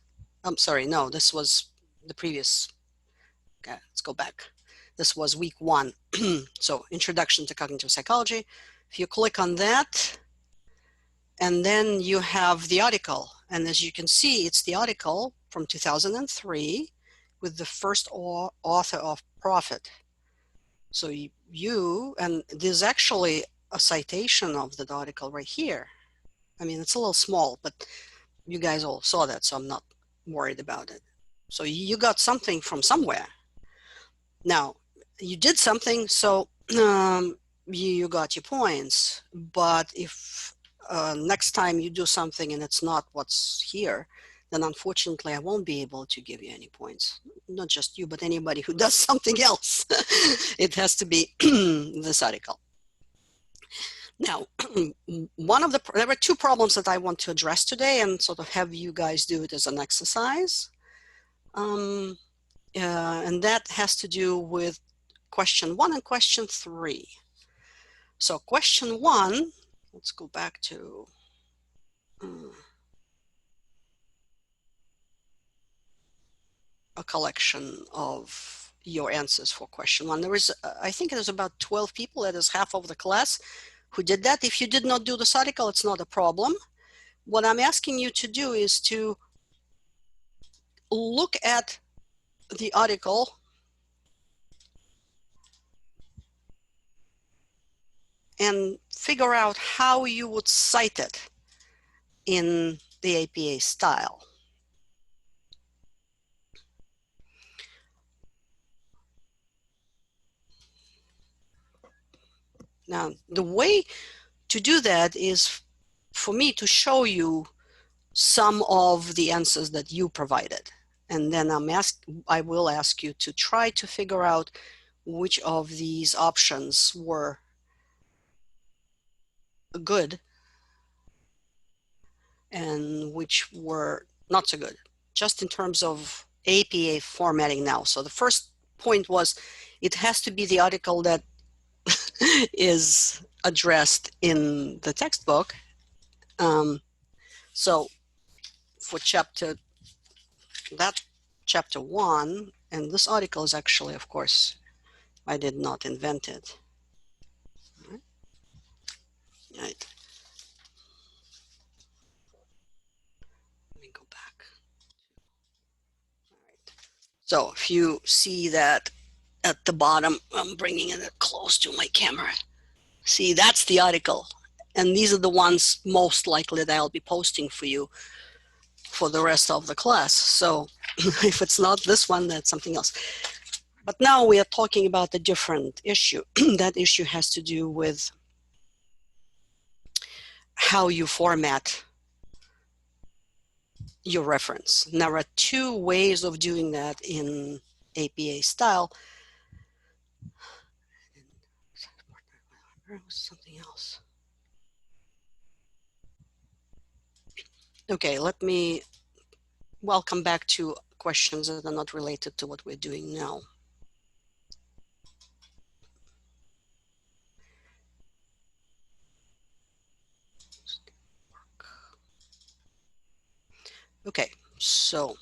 I'm sorry, no, this was the previous. Okay, let's go back. This was week 1. So introduction to cognitive psychology. If you click on that, and then you have the article. And as you can see, it's the article from 2003 with the first author of Profit. So and there's actually a citation of that article right here. I mean, it's a little small, but you guys all saw that, so I'm not worried about it. So you got something from somewhere. Now, you did something, so you got your points. But if next time you do something and it's not what's here, then unfortunately I won't be able to give you any points. Not just you, but anybody who does something else. It has to be this article. Now, there were 2 problems that I want to address today and sort of have you guys do it as an exercise. And that has to do with question 1 and question 3. So question 1, let's go back to a collection of your answers for question 1. There is, I think there's about 12 people, that is half of the class, who did that. If you did not do this article, it's not a problem. What I'm asking you to do is to look at the article and figure out how you would cite it in the APA style. Now, the way to do that is for me to show you some of the answers that you provided. And then I will ask you to try to figure out which of these options were good and which were not so good, just in terms of APA formatting now. So the first point was it has to be the article that is addressed in the textbook. So for chapter 1, and this article is actually, of course, I did not invent it. Right. Let me go back. All right. So if you see that at the bottom, I'm bringing it close to my camera. See, that's the article. And these are the ones most likely that I'll be posting for you for the rest of the class. So if it's not this one, that's something else. But now we are talking about a different issue. That issue has to do with how you format your reference. There are two ways of doing that in APA style. There was something else. Okay, let me welcome back to questions that are not related to what we're doing now. Okay, so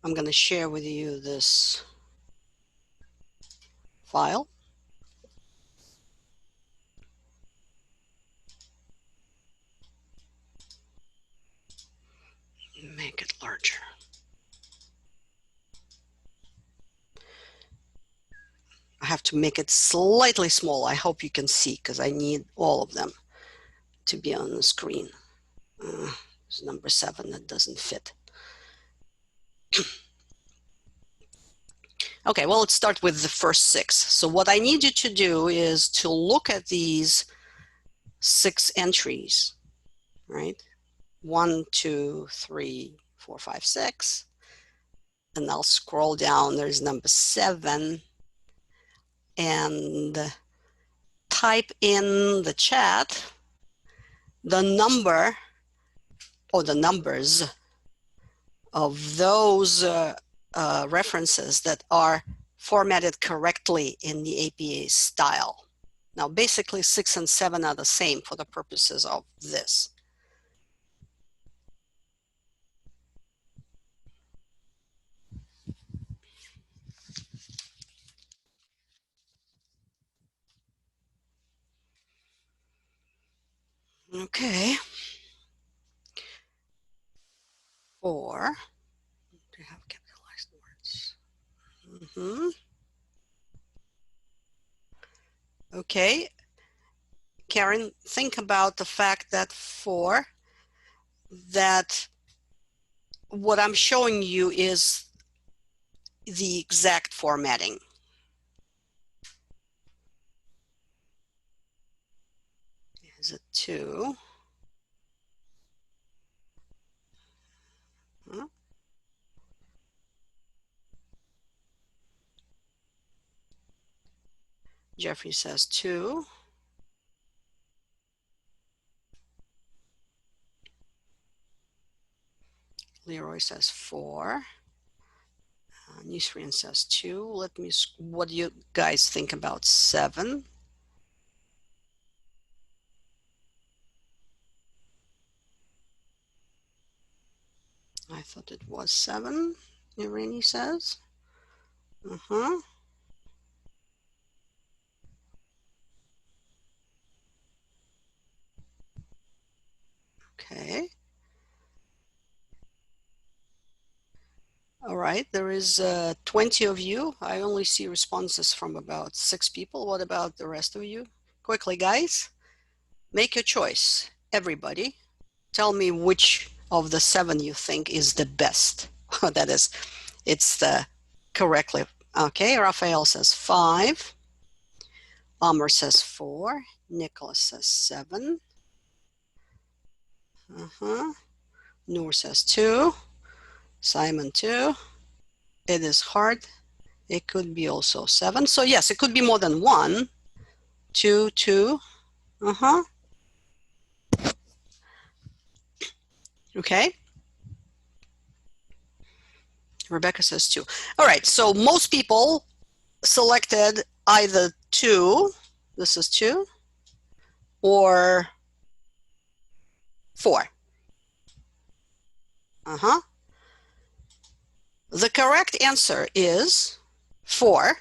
I'm going to share with you this file. Make it larger. I have to make it slightly small. I hope you can see because I need all of them to be on the screen. There's number 7 that doesn't fit. Okay, well, let's start with the first 6. So what I need you to do is to look at these 6 entries, right? 1, 2, 3, 4, 5, 6. And I'll scroll down. There's number 7. And type in the chat the number or the numbers of those references that are formatted correctly in the APA style. Now, basically 6 and 7 are the same for the purposes of this. Okay. 4. Do you have capitalized words? Okay. Karen, think about the fact that that what I'm showing you is the exact formatting. Is it 2? Huh? Jeffrey says 2. Leroy says 4. Nisrian says 2. What do you guys think about 7? I thought it was 7, Irene says. Okay. All right, there is 20 of you. I only see responses from about 6 people. What about the rest of you? quickly, guys. Make your choice. Everybody, tell me which of the 7 you think is the best. That is, it's the correctly. Okay, Raphael says 5. Amr says 4. Nicholas says 7. Noor says 2. Simon 2. It is hard. It could be also 7. So yes, it could be more than 1. 2, 2. Okay. Rebecca says 2. All right. So most people selected either 2. This is 2. Or 4. The correct answer is 4,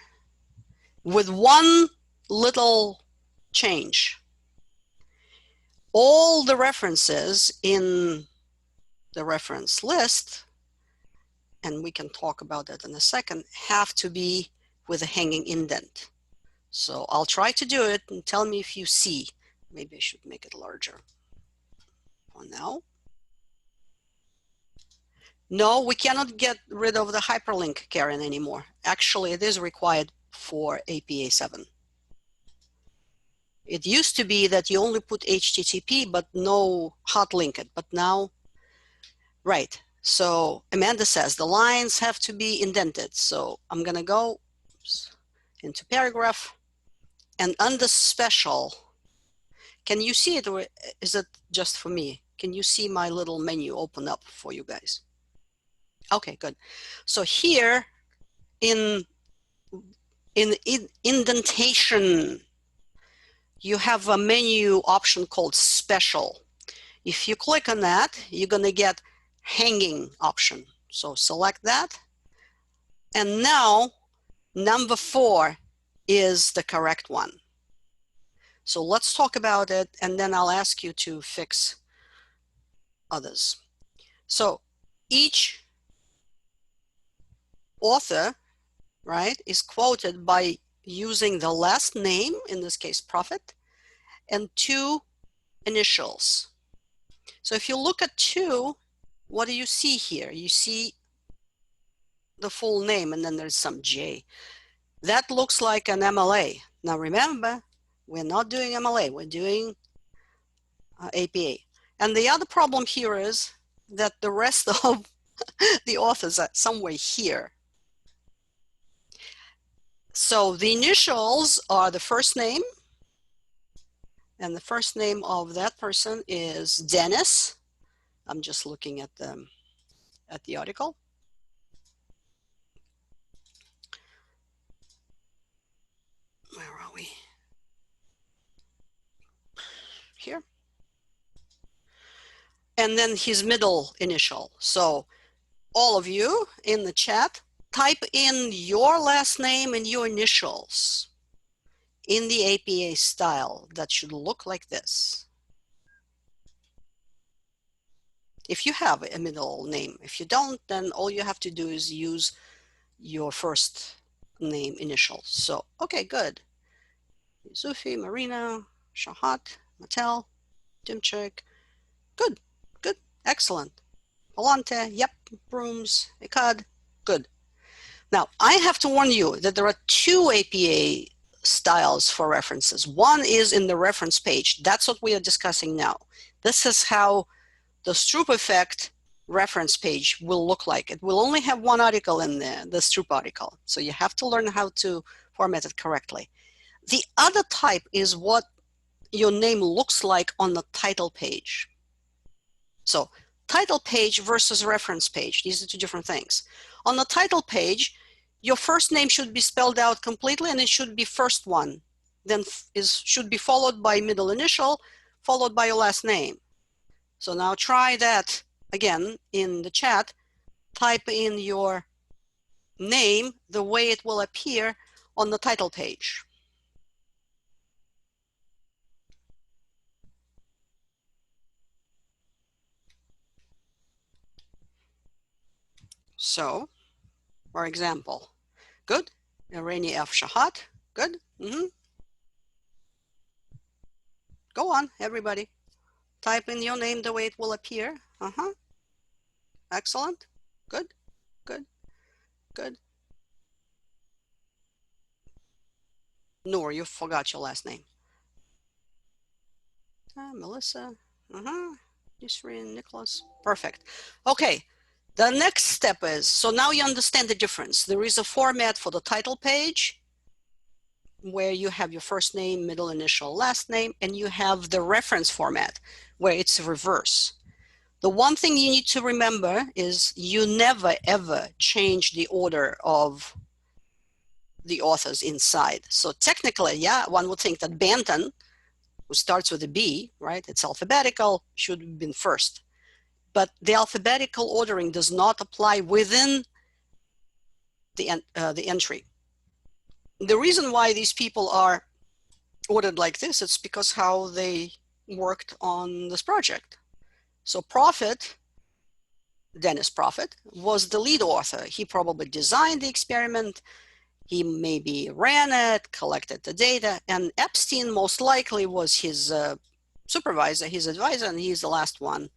with one little change. All the references in the reference list, and we can talk about that in a second, have to be with a hanging indent. So I'll try to do it and tell me if you see. Maybe I should make it larger for now. No, we cannot get rid of the hyperlink, Karen, anymore. Actually, it is required for APA 7. It used to be that you only put HTTP, but no hot link it. But now, right. So Amanda says the lines have to be indented. So I'm going to go into paragraph and under special. Can you see it, or is it just for me? Can you see my little menu open up for you guys? Okay, good. So here in indentation, you have a menu option called special. If you click on that, you're going to get hanging option. So select that. And now number 4 is the correct one. So let's talk about it, and then I'll ask you to fix others. So each author, right, is quoted by using the last name, in this case, Prophet, and 2 initials. So if you look at 2, what do you see here? You see the full name, and then there's some J. That looks like an MLA. Now remember, we're not doing MLA, we're doing APA. And the other problem here is that the rest of the authors are somewhere here. So the initials are the first name, and the first name of that person is Dennis. I'm just looking at the article. Where are we? Here. And then his middle initial. So all of you in the chat, type in your last name and your initials in the APA style. That should look like this. If you have a middle name. If you don't, then all you have to do is use your first name initials. So, okay, good. Zufi, Marina, Shahat, Mattel, Dimchik. Good, good, excellent. Alante, yep, Brooms, Ikad, good. Now, I have to warn you that there are 2 APA styles for references. One is in the reference page. That's what we are discussing now. This is how the Stroop effect reference page will look like. It will only have one article in there, the Stroop article. So you have to learn how to format it correctly. The other type is what your name looks like on the title page. So title page versus reference page. These are 2 different things. On the title page, your first name should be spelled out completely, and it should be first one. Then should be followed by middle initial, followed by your last name. So now try that again in the chat. Type in your name the way it will appear on the title page. So, for example, good. Irani F. Shahat, good. Go on, everybody. Type in your name the way it will appear. Excellent. Good, good, good. Noor, you forgot your last name. Melissa. Yusrin, Nicholas. Perfect. Okay. The next step is, so now you understand the difference. There is a format for the title page where you have your first name, middle initial, last name, and you have the reference format where it's reverse. The one thing you need to remember is you never ever change the order of the authors inside. So technically, yeah, one would think that Banton, who starts with a B, right? It's alphabetical, should have been first. But the alphabetical ordering does not apply within the entry. The reason why these people are ordered like this, it's because how they worked on this project. So Prophet, Dennis Prophet, was the lead author. He probably designed the experiment. He maybe ran it, collected the data, and Epstein most likely was his supervisor, his advisor, and he's the last one.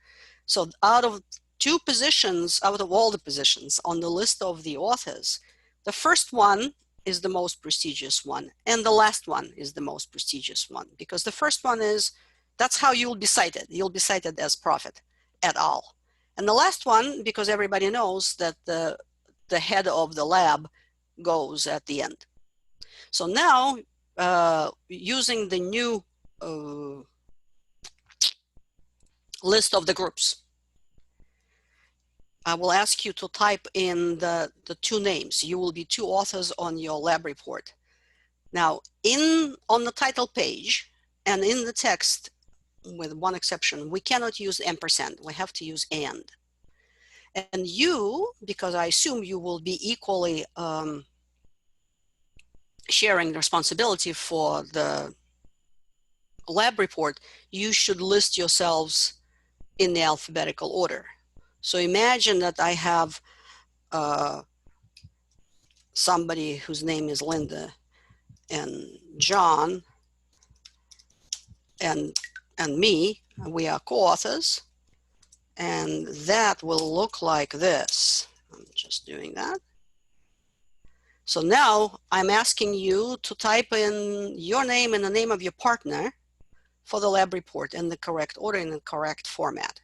So out of two positions, out of all the positions on the list of the authors, the first one is the most prestigious one, and the last one is the most prestigious one, because the first one is, that's how you'll be cited. You'll be cited as Prophet et al. And the last one, because everybody knows that the head of the lab goes at the end. So now, using the new list of the groups, I will ask you to type in the two names. You will be two authors on your lab report. Now, on the title page and in the text, with one exception, we cannot use ampersand. We have to use and. And you, because I assume you will be equally sharing the responsibility for the lab report, you should list yourselves in the alphabetical order. So imagine that I have somebody whose name is Linda and John and me. We are co-authors, and that will look like this. I'm just doing that. So now I'm asking you to type in your name and the name of your partner for the lab report in the correct order, in the correct format.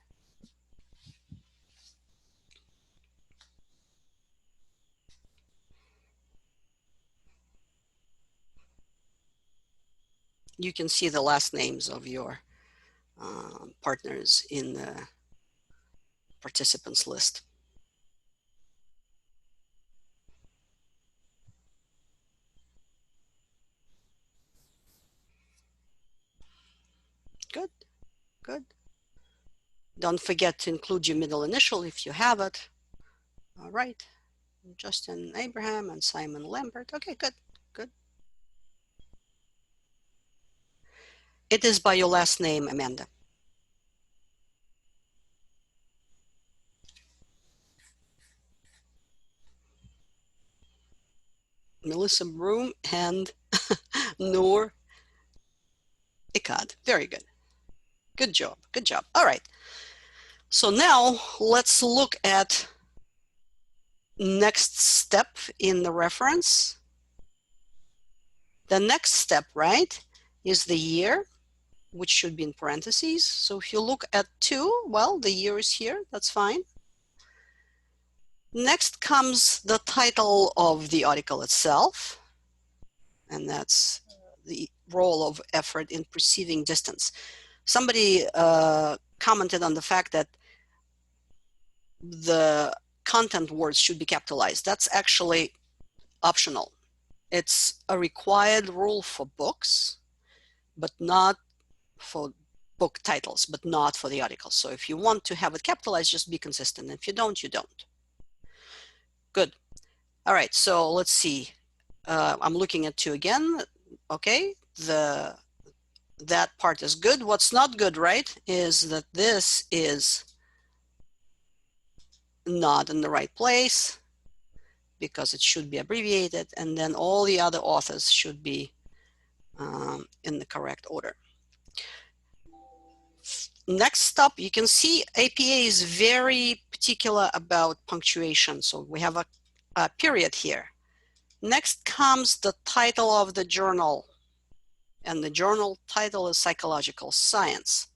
You can see the last names of your partners in the participants list. Good, good. Don't forget to include your middle initial if you have it. All right, Justin Abraham and Simon Lambert. Okay, good, good. It is by your last name, Amanda. Melissa Broom and Noor Ikad. Very good. Good job, good job. All right. So now let's look at next step in the reference. The next step, right, is the year, which should be in parentheses. So if you look at 2, well, the year is here, that's fine. Next comes the title of the article itself, and that's the role of effort in perceiving distance. Somebody commented on the fact that the content words should be capitalized. That's actually optional. It's a required rule for books, but not for book titles, but not for the articles. So if you want to have it capitalized, just be consistent. If you don't, you don't. Good. All right, so let's see. I'm looking at 2 again. Okay, that part is good. What's not good, right, is that this is not in the right place because it should be abbreviated, and then all the other authors should be in the correct order. next up, you can see APA is very particular about punctuation. So we have a period here. Next comes the title of the journal. And the journal title is Psychological Science,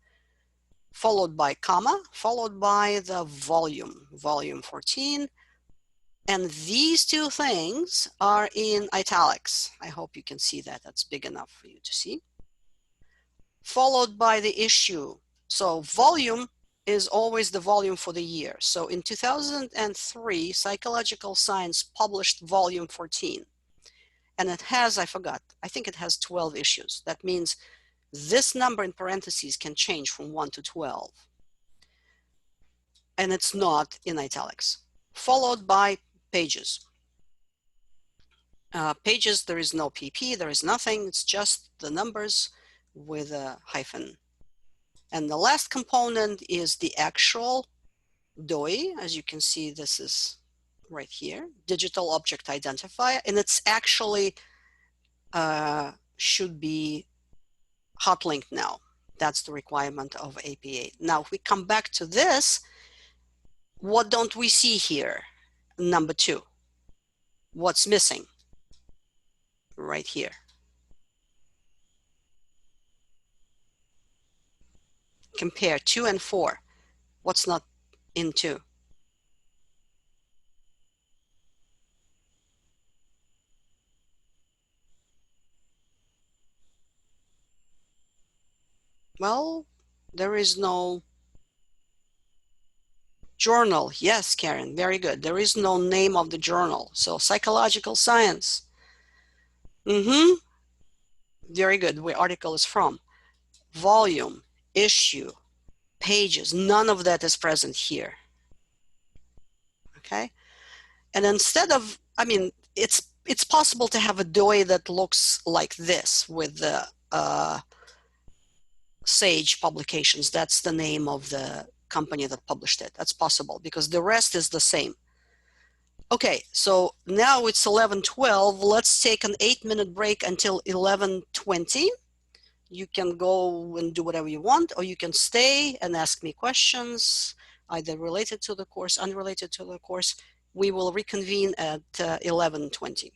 followed by comma, followed by the volume, volume 14. And these two things are in italics. I hope you can see that. That's big enough for you to see. Followed by the issue. So volume is always the volume for the year. So in 2003, Psychological Science published volume 14. And it has, I forgot, I think it has 12 issues. That means this number in parentheses can change from 1 to 12. And it's not in italics. Followed by pages. Pages, there is no PP, there is nothing. It's just the numbers with a hyphen. And the last component is the actual DOI. As you can see, this is right here, digital object identifier. And it's actually should be hot linked now. That's the requirement of APA. Now, if we come back to this, what don't we see here? Number 2. What's missing? Right here. Compare 2 and 4. What's not in 2? Well, there is no journal. Yes, Karen, very good. There is no name of the journal. So Psychological Science. Very good. Where article is from. Volume, issue, pages. None of that is present here. Okay. And instead of, I mean, it's possible to have a DOI that looks like this with the Sage Publications. That's the name of the company that published it. That's possible because the rest is the same. Okay, so now it's 11:12. Let's take an 8-minute break until 11:20. You can go and do whatever you want, or you can stay and ask me questions, either related to the course, unrelated to the course. We will reconvene at 11:20.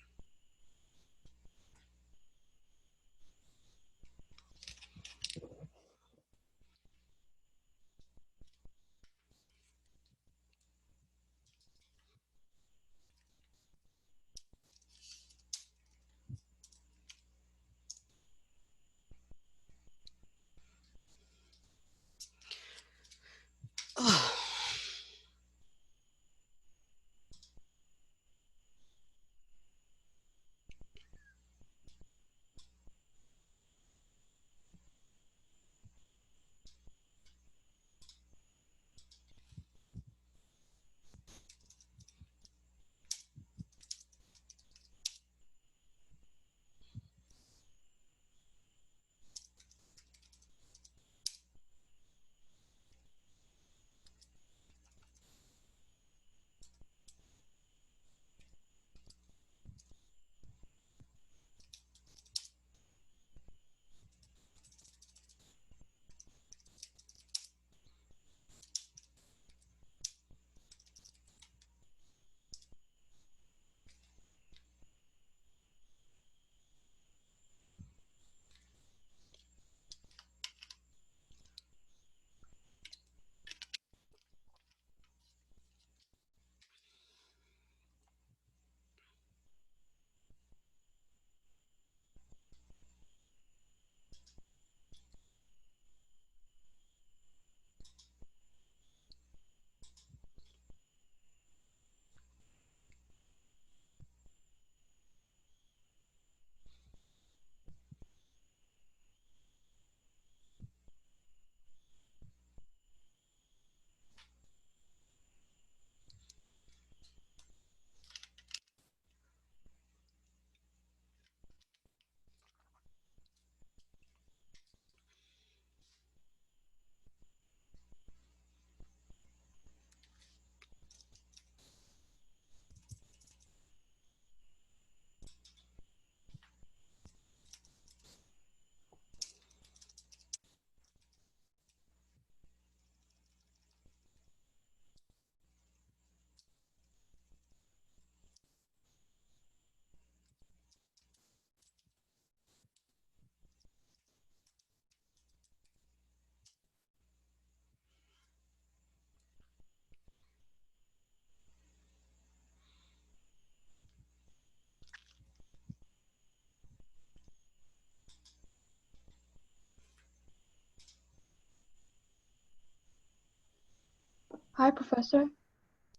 Hi, Professor.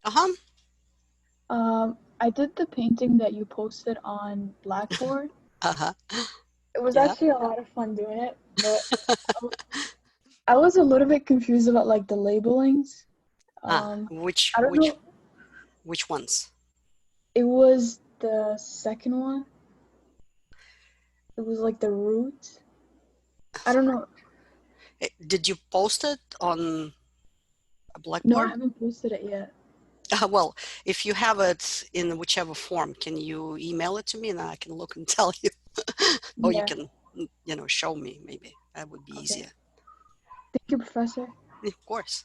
Uh-huh. I did the painting that you posted on Blackboard. Uh-huh. It was Yeah. actually a lot of fun doing it, but I was a little bit confused about like the labelings. Which I don't know. which ones? It was the second one. It was like the root. I don't know. Did you post it on a No, I Blackboard? haven't posted it yet. Well, if you have it in whichever form, can you email it to me and I can look and tell you? Or you Yeah. can, show me maybe. That would be Okay. easier. Thank you, Professor. Of course.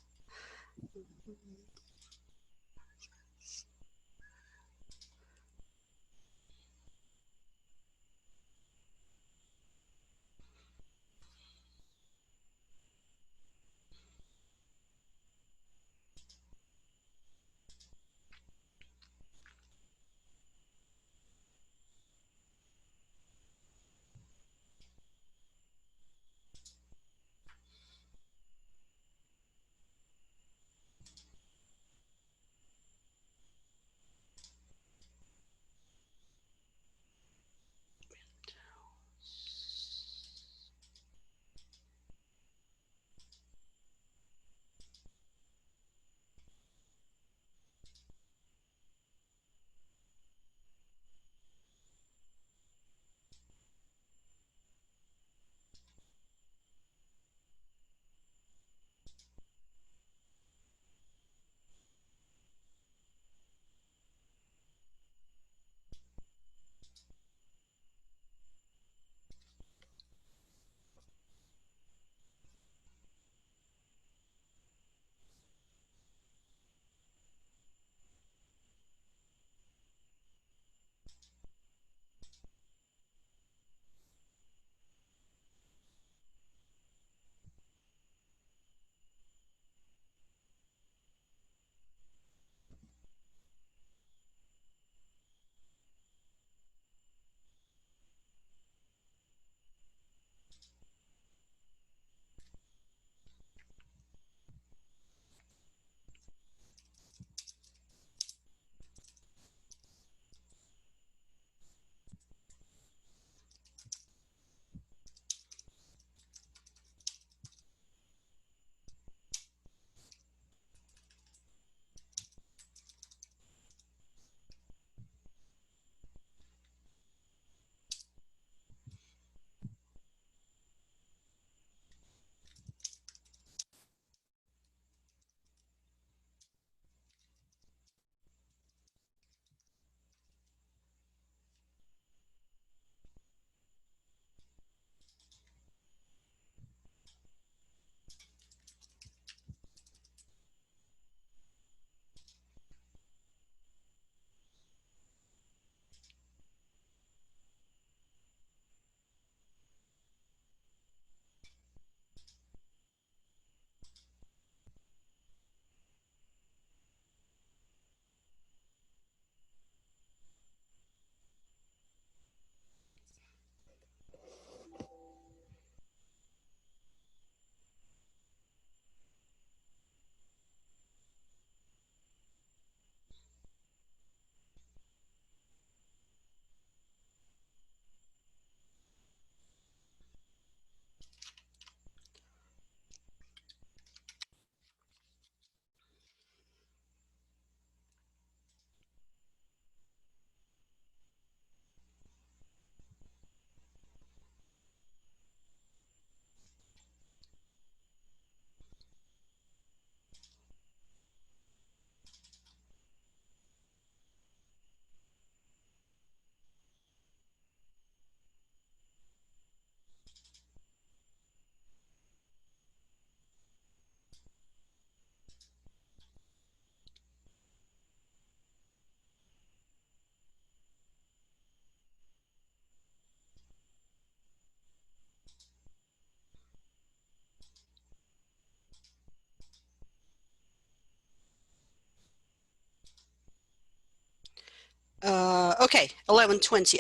Okay, 11:20.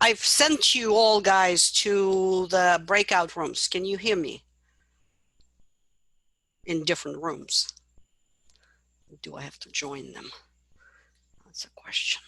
I've sent you all guys to the breakout rooms. Can you hear me? In different rooms. Do I have to join them? That's a question.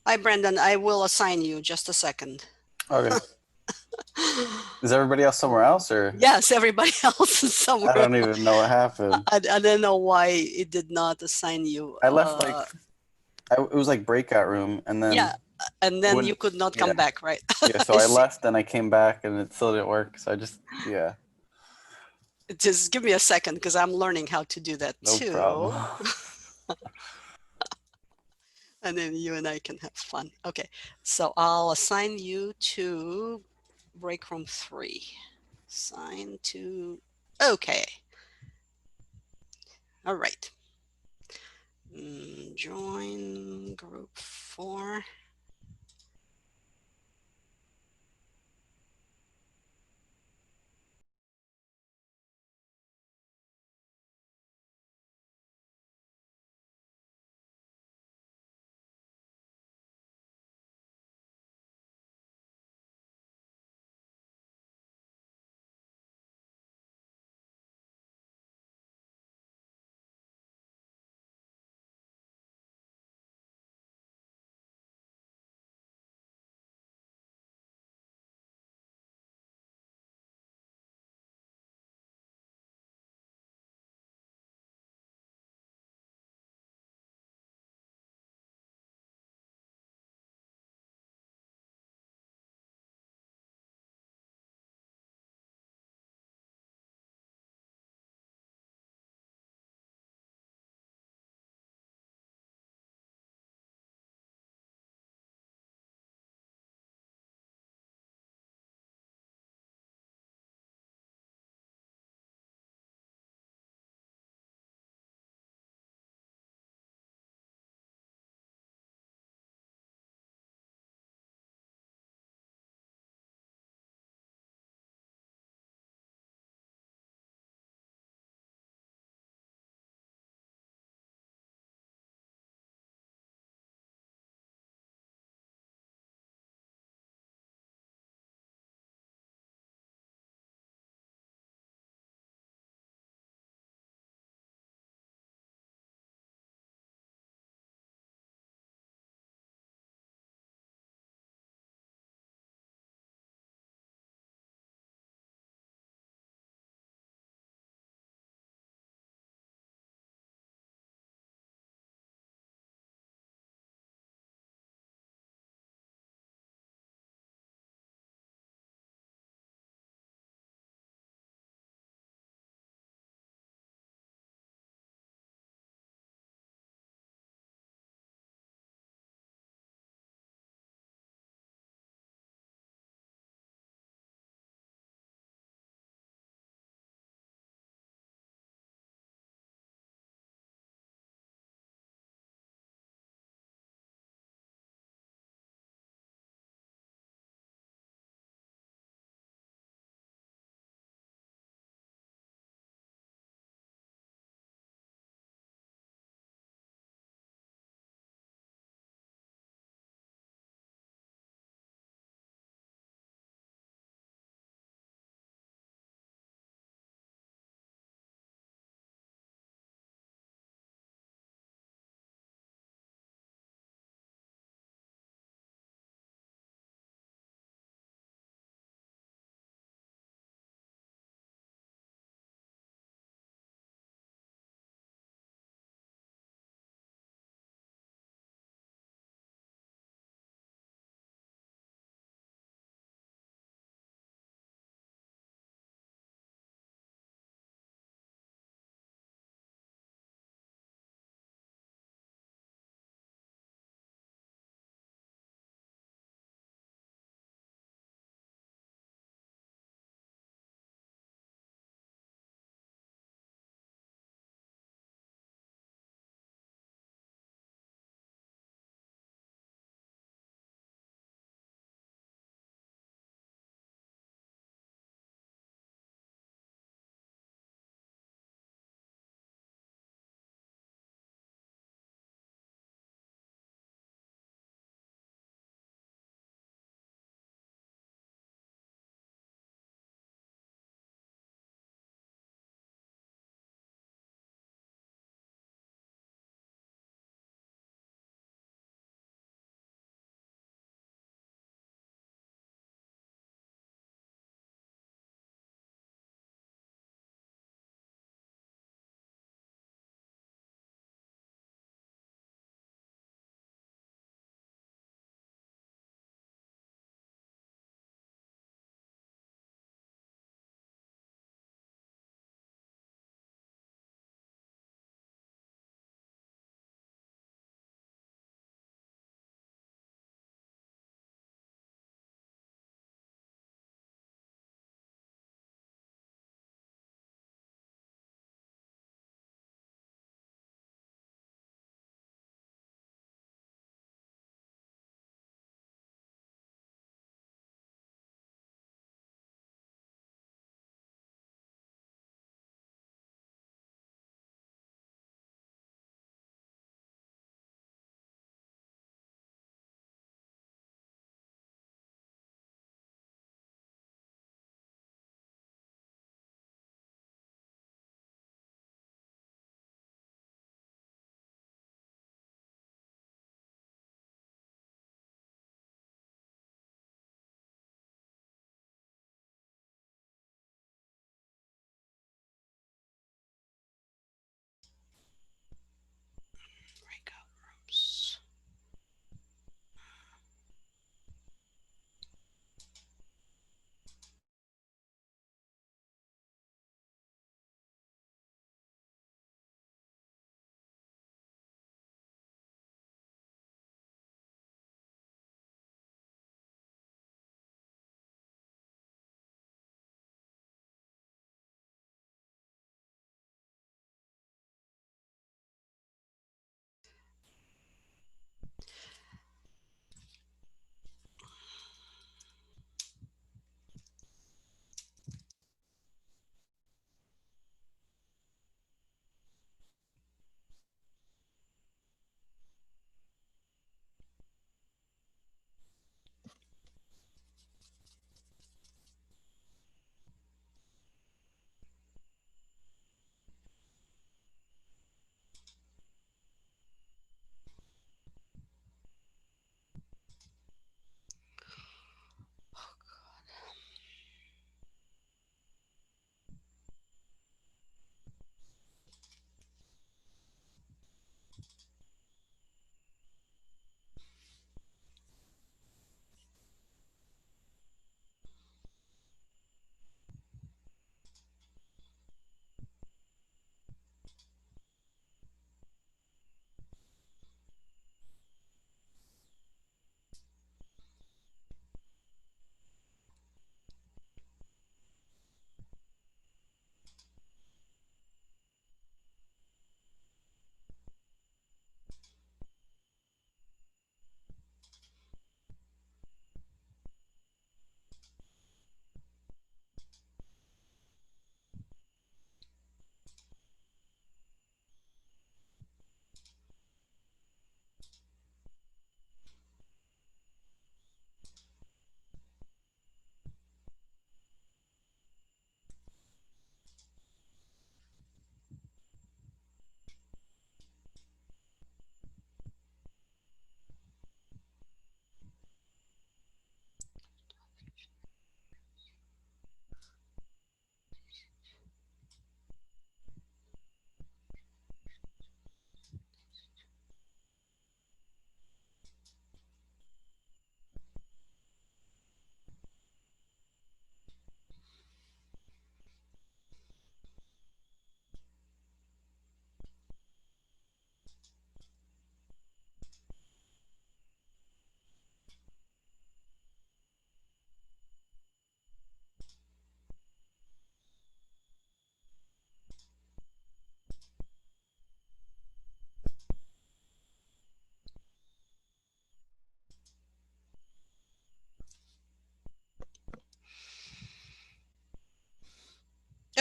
Hi, Brendan. I will assign you. Just a second. Okay. Is everybody else somewhere else, or? Yes, everybody else is somewhere. I don't even know what happened. I don't know why it did not assign you. I left it was like breakout room, and then yeah, and then you could not come back, right? Yeah, so I left and I came back and it still didn't work. So I just Just give me a second because I'm learning how to do that no too. problem. And then you and I can have fun. Okay, so I'll assign you to break room 3. Assign to, okay. All right. Join group 4.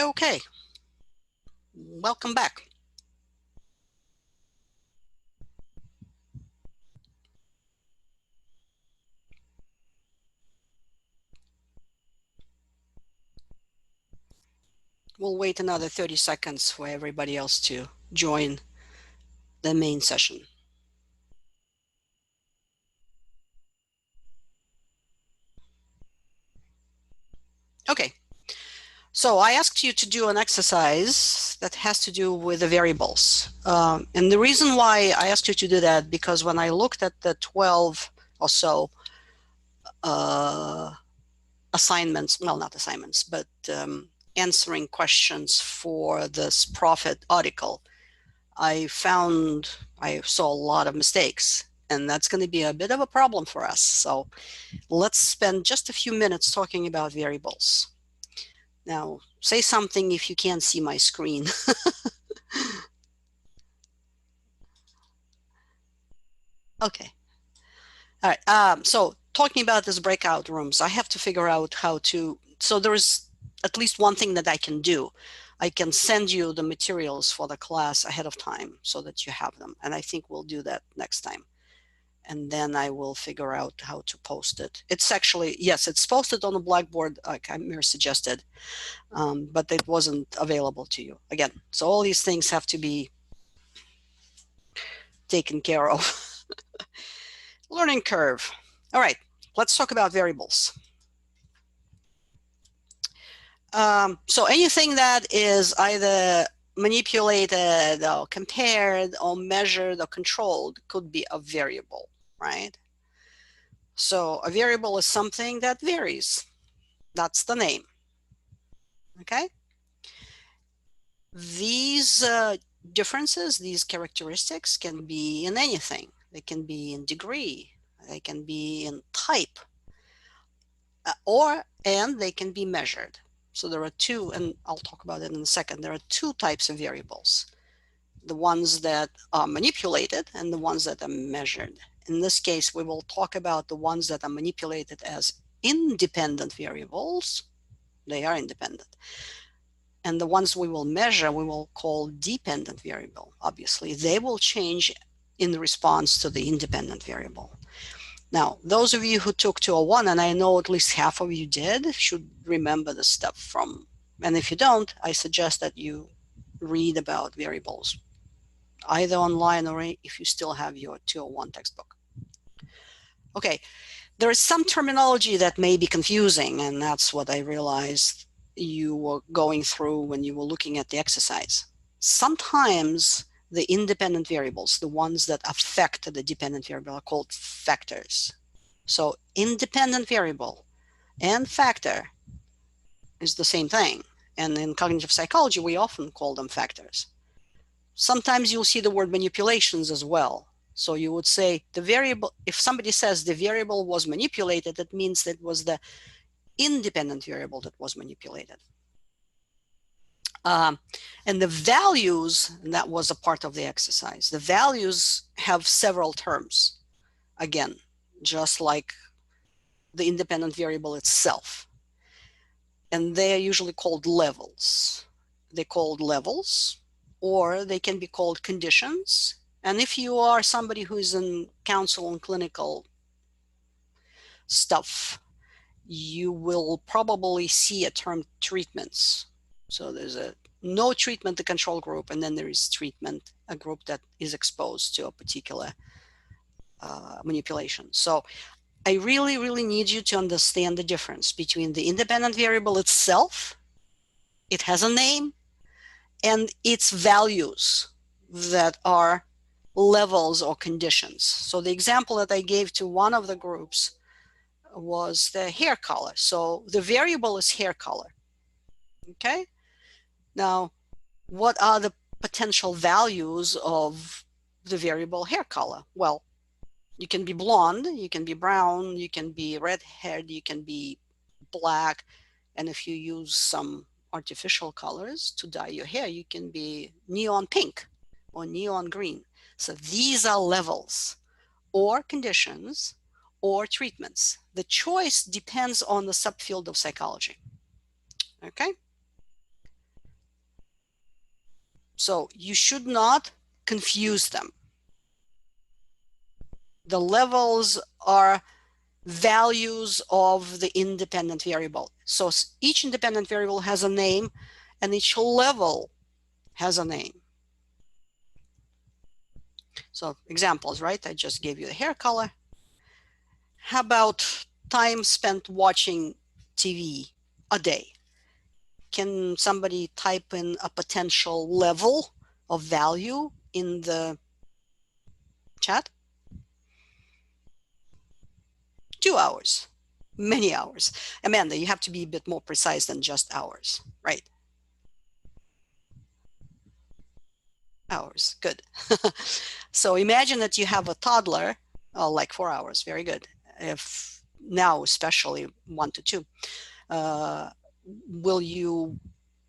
Okay, welcome back. We'll wait another 30 seconds for everybody else to join the main session. Okay, so I asked you to do an exercise that has to do with the variables. And the reason why I asked you to do that, because when I looked at the 12 or so assignments, well, not assignments, but answering questions for this profit article, I saw a lot of mistakes, and that's going to be a bit of a problem for us. So let's spend just a few minutes talking about variables. Now, say something if you can't see my screen. Okay. All right. So talking about this breakout rooms, I have to figure out how to, so there is at least one thing that I can do. I can send you the materials for the class ahead of time so that you have them. And I think we'll do that next time. And then I will figure out how to post it. It's actually, yes, it's posted on the Blackboard, like Amir suggested, but it wasn't available to you again. So all these things have to be taken care of. Learning curve. All right, let's talk about variables. So anything that is either manipulated or compared or measured or controlled could be a variable, right? So a variable is something that varies. That's the name. Okay. These differences, these characteristics can be in anything. They can be in degree, they can be in type, and they can be measured. So there are two, and I'll talk about it in a second. There are two types of variables: the ones that are manipulated and the ones that are measured. In this case, we will talk about the ones that are manipulated as independent variables. They are independent. And the ones we will measure, we will call dependent variable. Obviously, they will change in response to the independent variable. Now, those of you who took 201, and I know at least half of you did, should remember the stuff from, and if you don't, I suggest that you read about variables, either online or if you still have your 201 textbook. Okay, there is some terminology that may be confusing, and that's what I realized you were going through when you were looking at the exercise. Sometimes the independent variables, the ones that affect the dependent variable, are called factors. So independent variable and factor is the same thing. And in cognitive psychology, we often call them factors. Sometimes you'll see the word manipulations as well. So you would say the variable, if somebody says the variable was manipulated, that means that was the independent variable that was manipulated. And the values, and that was a part of the exercise, the values have several terms. Again, just like the independent variable itself. And they are usually called levels. They're called levels, or they can be called conditions. And if you are somebody who is in counsel and clinical stuff, you will probably see a term treatments. So there's a no treatment, the control group, and then there is treatment, a group that is exposed to a particular manipulation. So I really, really need you to understand the difference between the independent variable itself, it has a name, and its values that are levels or conditions. So the example that I gave to one of the groups was the hair color. So the variable is hair color. Okay. Now, what are the potential values of the variable hair color? Well, you can be blonde, you can be brown, you can be red-haired, you can be black. And if you use some artificial colors to dye your hair, you can be neon pink or neon green. So these are levels or conditions or treatments. The choice depends on the subfield of psychology. Okay. So you should not confuse them. The levels are values of the independent variable. So each independent variable has a name and each level has a name. So examples, right? I just gave you the hair color. How about time spent watching TV a day? Can somebody type in a potential level of value in the chat? 2 hours, many hours. Amanda, you have to be a bit more precise than just hours, right? Hours, good. So imagine that you have a toddler, like 4 hours, very good. If now, especially 1 to 2, will you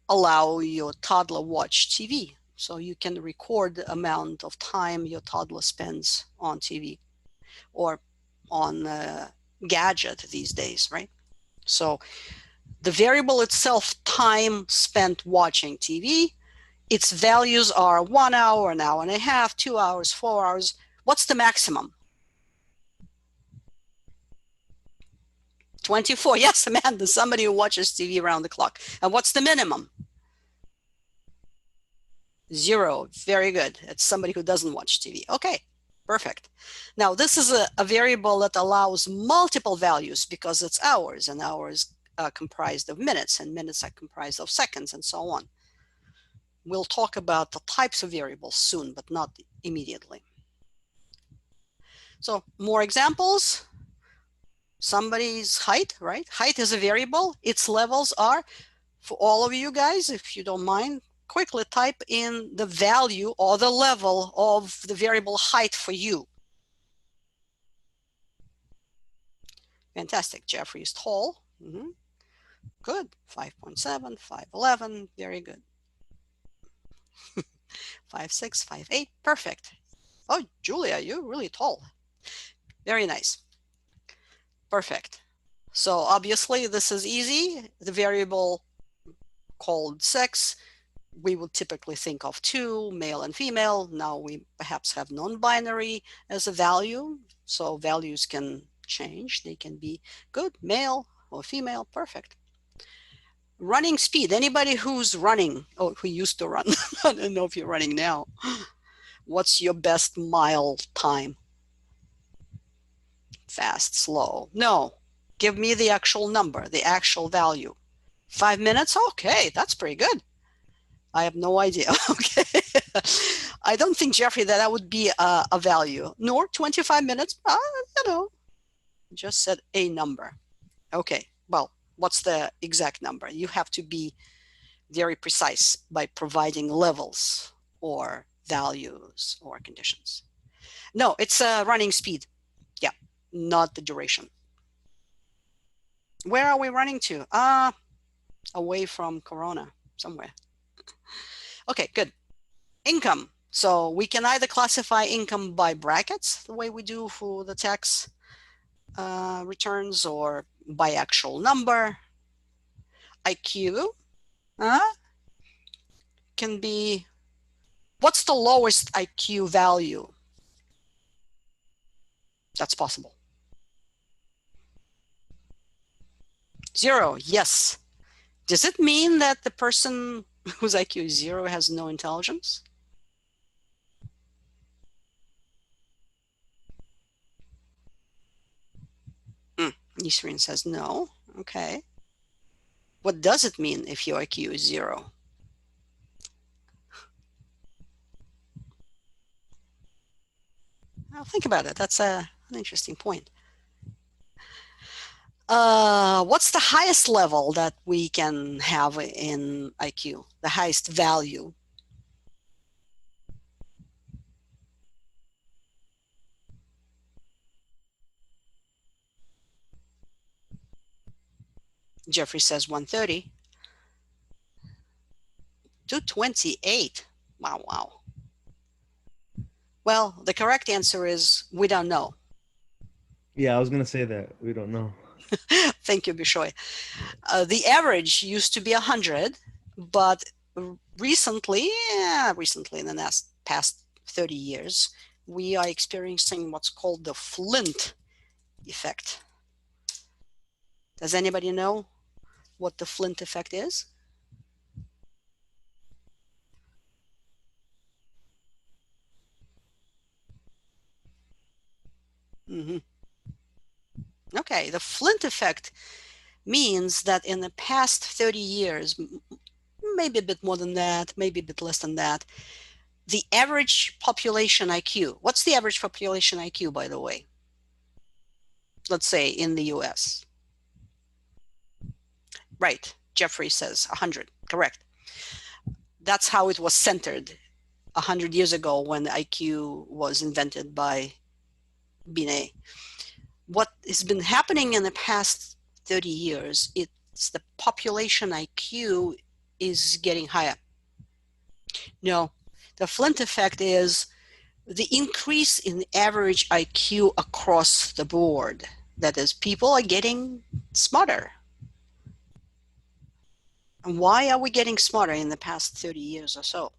allow your toddler watch TV? So you can record the amount of time your toddler spends on TV or on a gadget these days, right? So the variable itself, time spent watching TV, its values are 1 hour, an hour and a half, 2 hours, 4 hours. What's the maximum? 24. Yes, Amanda, somebody who watches TV around the clock. And what's the minimum? 0. Very good. It's somebody who doesn't watch TV. Okay, perfect. Now, this is a variable that allows multiple values because it's hours, and hours are comprised of minutes, and minutes are comprised of seconds, and so on. We'll talk about the types of variables soon, but not immediately. So more examples. Somebody's height, right? Height is a variable. Its levels are, for all of you guys, if you don't mind, quickly type in the value or the level of the variable height for you. Fantastic. Jeffrey is tall. Good. 5.7, 5'11. Very good. 5'6, 5'8. Perfect. Oh, Julia, you're really tall. Very nice. Perfect. So obviously this is easy. The variable called sex, we would typically think of 2, male and female. Now we perhaps have non-binary as a value. So values can change. They can be good, male or female. Perfect. Running speed. Anybody who's running, or who used to run, I don't know if you're running now. What's your best mile time? Fast, slow? No. Give me the actual number, the actual value. 5 minutes? Okay, that's pretty good. I have no idea. Okay. I don't think, Jeffrey, that would be a value. Nor 25 minutes. You know, just said a number. Okay. Well, what's the exact number? You have to be very precise by providing levels or values or conditions. No, it's running speed. Yeah, not the duration. Where are we running to? Away from Corona, somewhere. Okay, good. Income. So we can either classify income by brackets, the way we do for the tax returns, or by actual number. IQ can be, what's the lowest IQ value? That's possible. 0, yes. Does it mean that the person whose IQ is 0 has no intelligence? Nisrin says no. Okay. What does it mean if your IQ is 0? I'll think about it. That's an interesting point. What's the highest level that we can have in IQ? The highest value? Jeffrey says 130. 228. Wow, wow. Well, the correct answer is we don't know. Yeah, I was going to say that. We don't know. Thank you, Bishoy. The average used to be 100, but recently in the past 30 years, we are experiencing what's called the Flint effect. Does anybody know what the Flint effect is? Okay, the Flint effect means that in the past 30 years, maybe a bit more than that, maybe a bit less than that, the average population IQ, what's the average population IQ, by the way? Let's say in the US. Right, Jeffrey says 100, correct. That's how it was centered 100 years ago when IQ was invented by Binet. What has been happening in the past 30 years, it's the population IQ is getting higher. No, the Flint effect is the increase in average IQ across the board. That is, people are getting smarter. And why are we getting smarter in the past 30 years or so?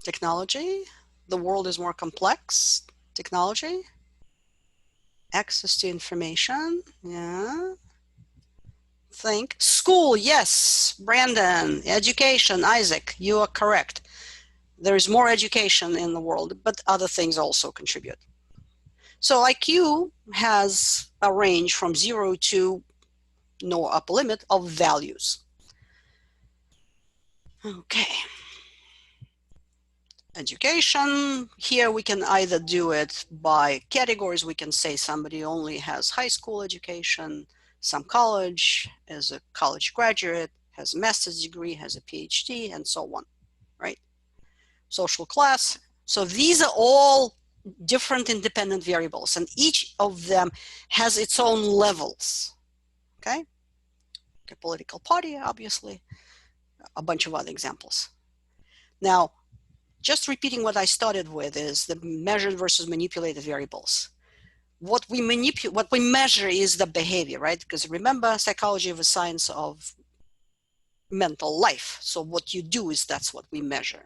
Technology? The world is more complex. Technology? Access to information? Yeah. Think. School, yes. Brandon. Education, Isaac, you are correct. There is more education in the world, but other things also contribute. So IQ has a range from 0 to no upper limit of values. Okay. Education, here we can either do it by categories. We can say somebody only has high school education, some college, as a college graduate, has a master's degree, has a PhD, and so on, right? Social class. So these are all different independent variables, and each of them has its own levels, okay? A political party, obviously, a bunch of other examples. Now, just repeating what I started with is the measured versus manipulated variables. What we measure is the behavior, right? Because remember, psychology is a science of mental life. So what you do is that's what we measure.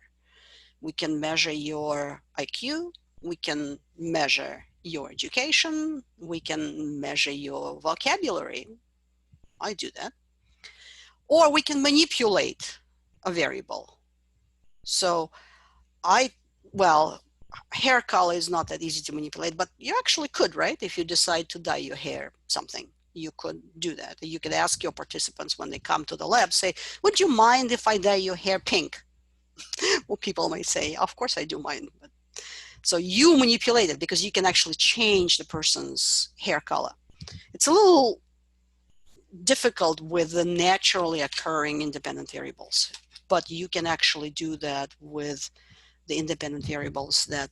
We can measure your IQ. We can measure your education. We can measure your vocabulary. I do that. Or we can manipulate a variable. So hair color is not that easy to manipulate, but you actually could, right? If you decide to dye your hair something, you could do that. You could ask your participants when they come to the lab, say, would you mind if I dye your hair pink? Well, people may say, of course I do mind. But so you manipulate it because you can actually change the person's hair color. It's a little difficult with the naturally occurring independent variables, but you can actually do that with the independent variables that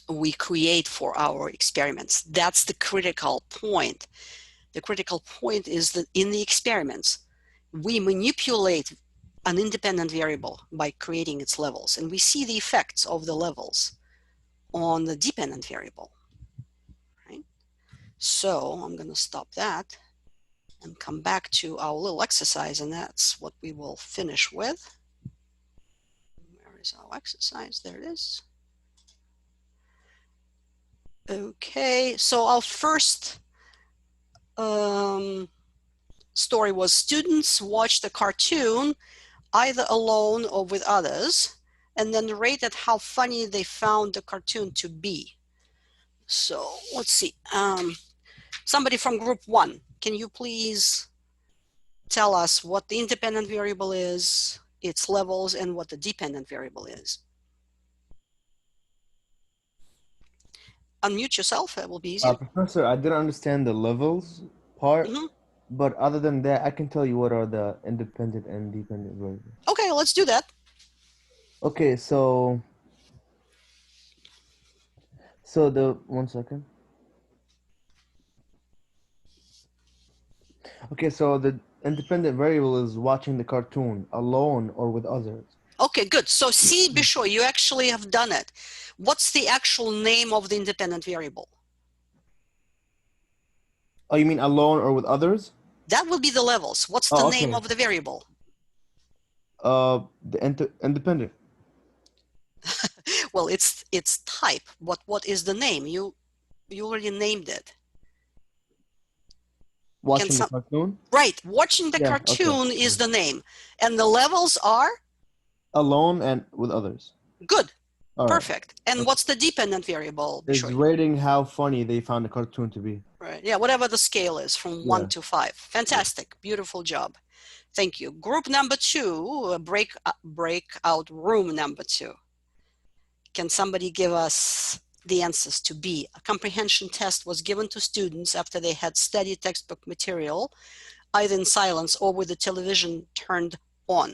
we create for our experiments. That's the critical point. The critical point is that in the experiments, we manipulate an independent variable by creating its levels, and we see the effects of the levels on the dependent variable, right? So I'm going to stop that and come back to our little exercise, and that's what we will finish with. Where is our exercise? There it is. Okay, so our first story was students watched a cartoon either alone or with others, and then rated how funny they found the cartoon to be. So let's see. Somebody from group 1, can you please tell us what the independent variable is, its levels, and what the dependent variable is? Unmute yourself, it will be easier. Professor, I didn't understand the levels part, but other than that, I can tell you what are the independent and dependent variables. Okay, let's do that. Okay, so one second. Okay, so the independent variable is watching the cartoon alone or with others. Okay, good. So see, Bishoy, you actually have done it. What's the actual name of the independent variable? Oh, you mean alone or with others? That will be the levels. What's the name of the variable? The independent. Well, it's type. What is the name? You already named it. Watching the cartoon? Right. Watching the cartoon is the name. And the levels are? Alone and with others. Good. All Perfect. Right. And what's the dependent variable? It's rating how funny they found the cartoon to be. Right. Yeah, whatever the scale is from 1 to 5. Fantastic. Beautiful job. Thank you. Group number 2, breakout room number 2. Can somebody give us the answers to B? A comprehension test was given to students after they had studied textbook material, either in silence or with the television turned on.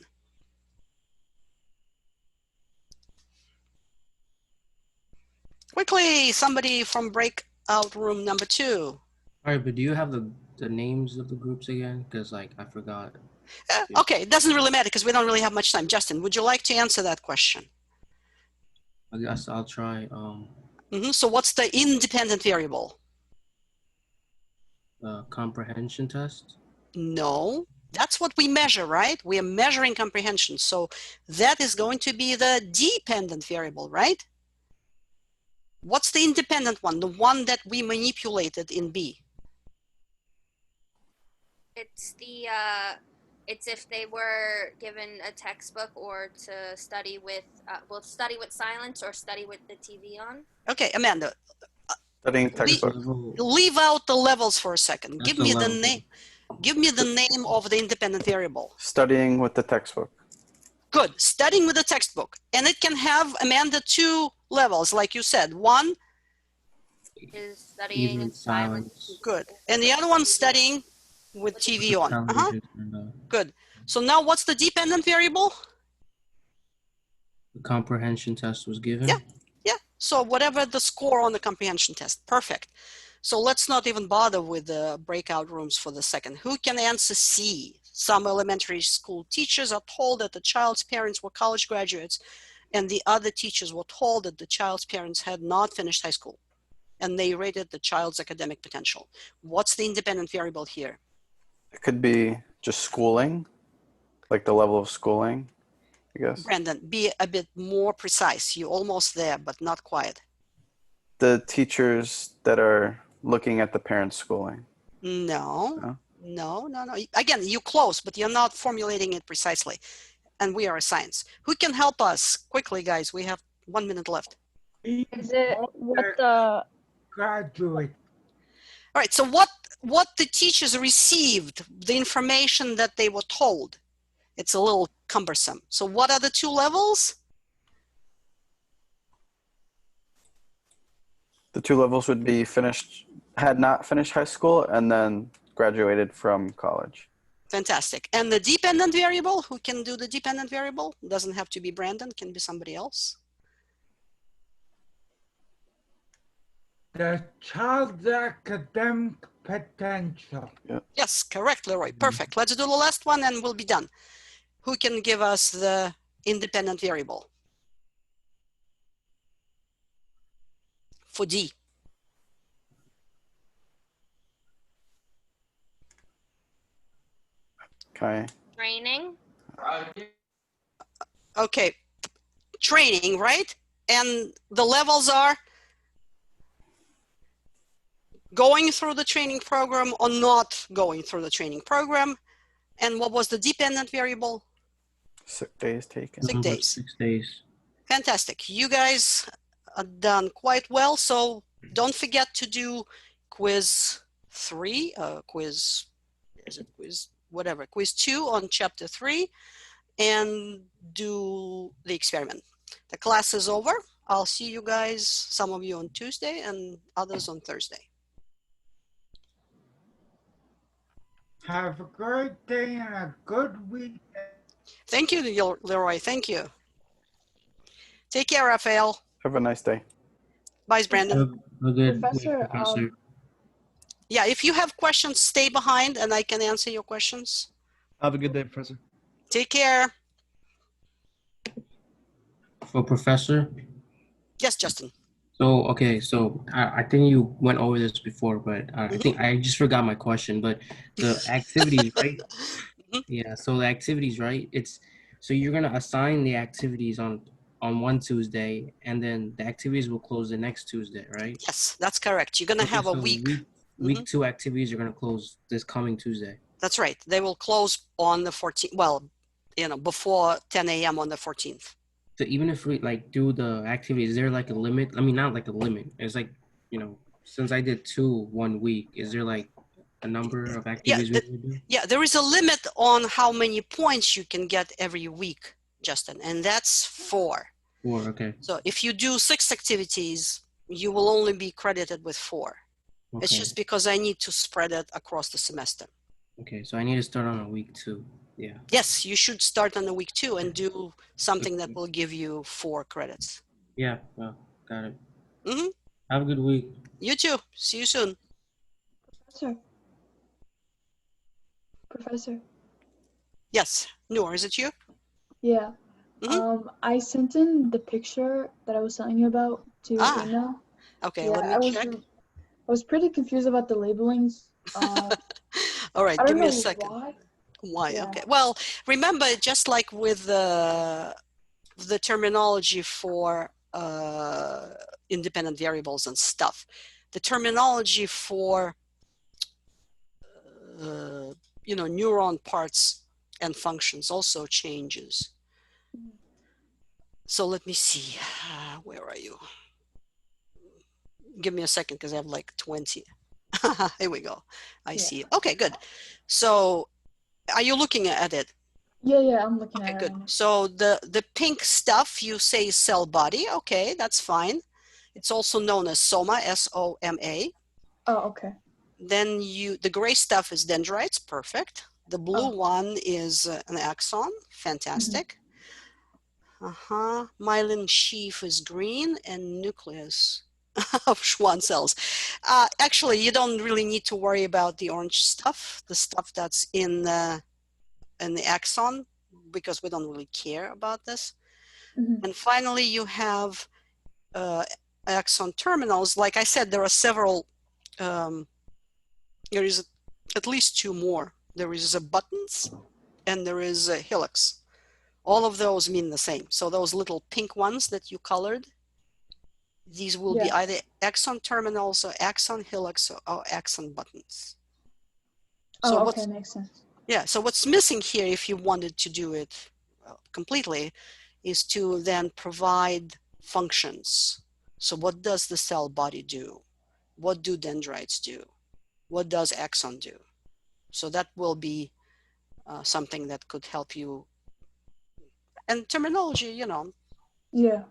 Quickly, somebody from breakout room number 2. All right, but do you have the names of the groups again? Because I forgot. Okay, it doesn't really matter because we don't really have much time. Justin, would you like to answer that question? I guess I'll try. So what's the independent variable? Comprehension test? No, that's what we measure, right? We are measuring comprehension. So that is going to be the dependent variable, right? What's the independent one? The one that we manipulated in B? It's it's if they were given a textbook or to study with, study with silence or study with the TV on. Okay, Amanda. Studying textbook. Leave out the levels for a second. That's Give me the name. Give me the name of the independent variable. Studying with the textbook. Good. Studying with the textbook. And it can have, Amanda, 2 levels, like you said. One is studying in silence. Good. And the other one studying with TV on. Good. So now what's the dependent variable? The comprehension test was given? Yeah. So whatever the score on the comprehension test. Perfect. So let's not even bother with the breakout rooms for the second. Who can answer C? Some elementary school teachers are told that the child's parents were college graduates, and the other teachers were told that the child's parents had not finished high school, and they rated the child's academic potential. What's the independent variable here? It could be just schooling, like the level of schooling, I guess. Brandon, be a bit more precise. You're almost there, but not quite. The teachers that are looking at the parents' schooling. No. Again, you're close, but you're not formulating it precisely. And we are a science. Who can help us? Quickly, guys. We have 1 minute left. Is it what the graduate? All right. So what the teachers received, the information that they were told. It's a little cumbersome. So what are the 2 levels? The 2 levels would be had not finished high school and then graduated from college. Fantastic. And the dependent variable, who can do the dependent variable? Doesn't have to be Brandon, can be somebody else. The child's academic potential. Yeah. Yes, correct, Leroy. Perfect. Let's do the last one and we'll be done. Who can give us the independent variable? For D. Okay. Training. Okay. Training, right? And the levels are going through the training program or not going through the training program. And what was the dependent variable? Sick days taken. Sick days. 6 days. Fantastic. You guys are done quite well. So don't forget to do quiz 3, quiz 2 on chapter 3 and do the experiment. The class is over. I'll see you guys, some of you on Tuesday and others on Thursday. Have a great day and a good week. Thank you, Leroy. Thank you. Take care, Raphael. Have a nice day. Bye, Brandon. Have a good Professor, week, Professor. Yeah, if you have questions, stay behind and I can answer your questions. Have a good day, Professor. Take care. For Professor? Yes, Justin. So, okay, so I think you went over this before, but I think I just forgot my question. But the activities, right? Yeah, so the activities, right? So you're gonna assign the activities on one Tuesday, and then the activities will close the next Tuesday, right? Yes, that's correct. You're gonna Okay, have a so week. week two activities are gonna close this coming Tuesday. That's right. They will close on the 14th. Well, before 10 a.m. on the 14th. So even if we like do the activities, is there like a limit? I mean, not like a limit. It's like, since I did 2 1 week, is there like a number of activities we would do? Yeah, there is a limit on how many points you can get every week, Justin, and that's 4. 4, okay. So if you do 6 activities, you will only be credited with 4. Okay. It's just because I need to spread it across the semester. Okay, so I need to start on a week 2. Yeah. Yes, you should start on the week 2 and do something that will give you 4 credits. Yeah, well, got it. Mm-hmm. Have a good week. You too. See you soon. Professor. Yes. Noor, is it you? Yeah. I sent in the picture that I was telling you about to your email. Okay, yeah, let me check. I was pretty confused about the labelings. All right, give me a second. Why? Yeah. Okay. Well, remember, just like with the terminology for independent variables and stuff, the terminology for neuron parts and functions also changes. So let me see. Where are you? Give me a second because I have like 20. Here we go. I see. Okay, good. So are you looking at it? Yeah, I'm looking at it. Okay, good. So the pink stuff you say is cell body. Okay, that's fine. It's also known as soma, S-O-M-A. Oh, okay. Then the gray stuff is dendrites. Perfect. The blue one is an axon. Fantastic. Myelin sheath is green and nucleus of Schwann cells. Actually, you don't really need to worry about the orange stuff, the stuff that's in the axon, because we don't really care about this. And finally, you have axon terminals. Like I said, there are several. There is at least 2 more. There is a buttons and there is a helix. All of those mean the same. So those little pink ones that you colored, these will be either axon terminals or axon helix or axon buttons. So okay, makes sense. Yeah, so what's missing here, if you wanted to do it completely, is to then provide functions. So what does the cell body do? What do dendrites do? What does axon do? So that will be something that could help you. And terminology, Yeah.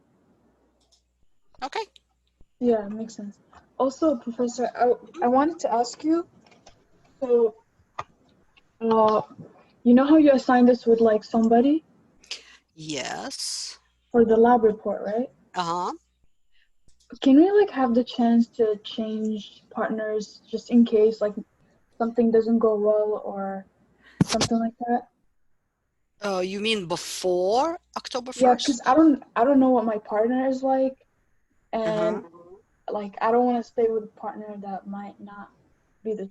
Okay. Yeah, makes sense. Also, Professor, I wanted to ask you, so, you know how you assigned us with like somebody? Yes. For the lab report, right? Can we like have the chance to change partners just in case like something doesn't go well or something like that? Oh, you mean before October 1st? Yeah, because I don't know what my partner is like, and like I don't want to stay with a partner that might not be the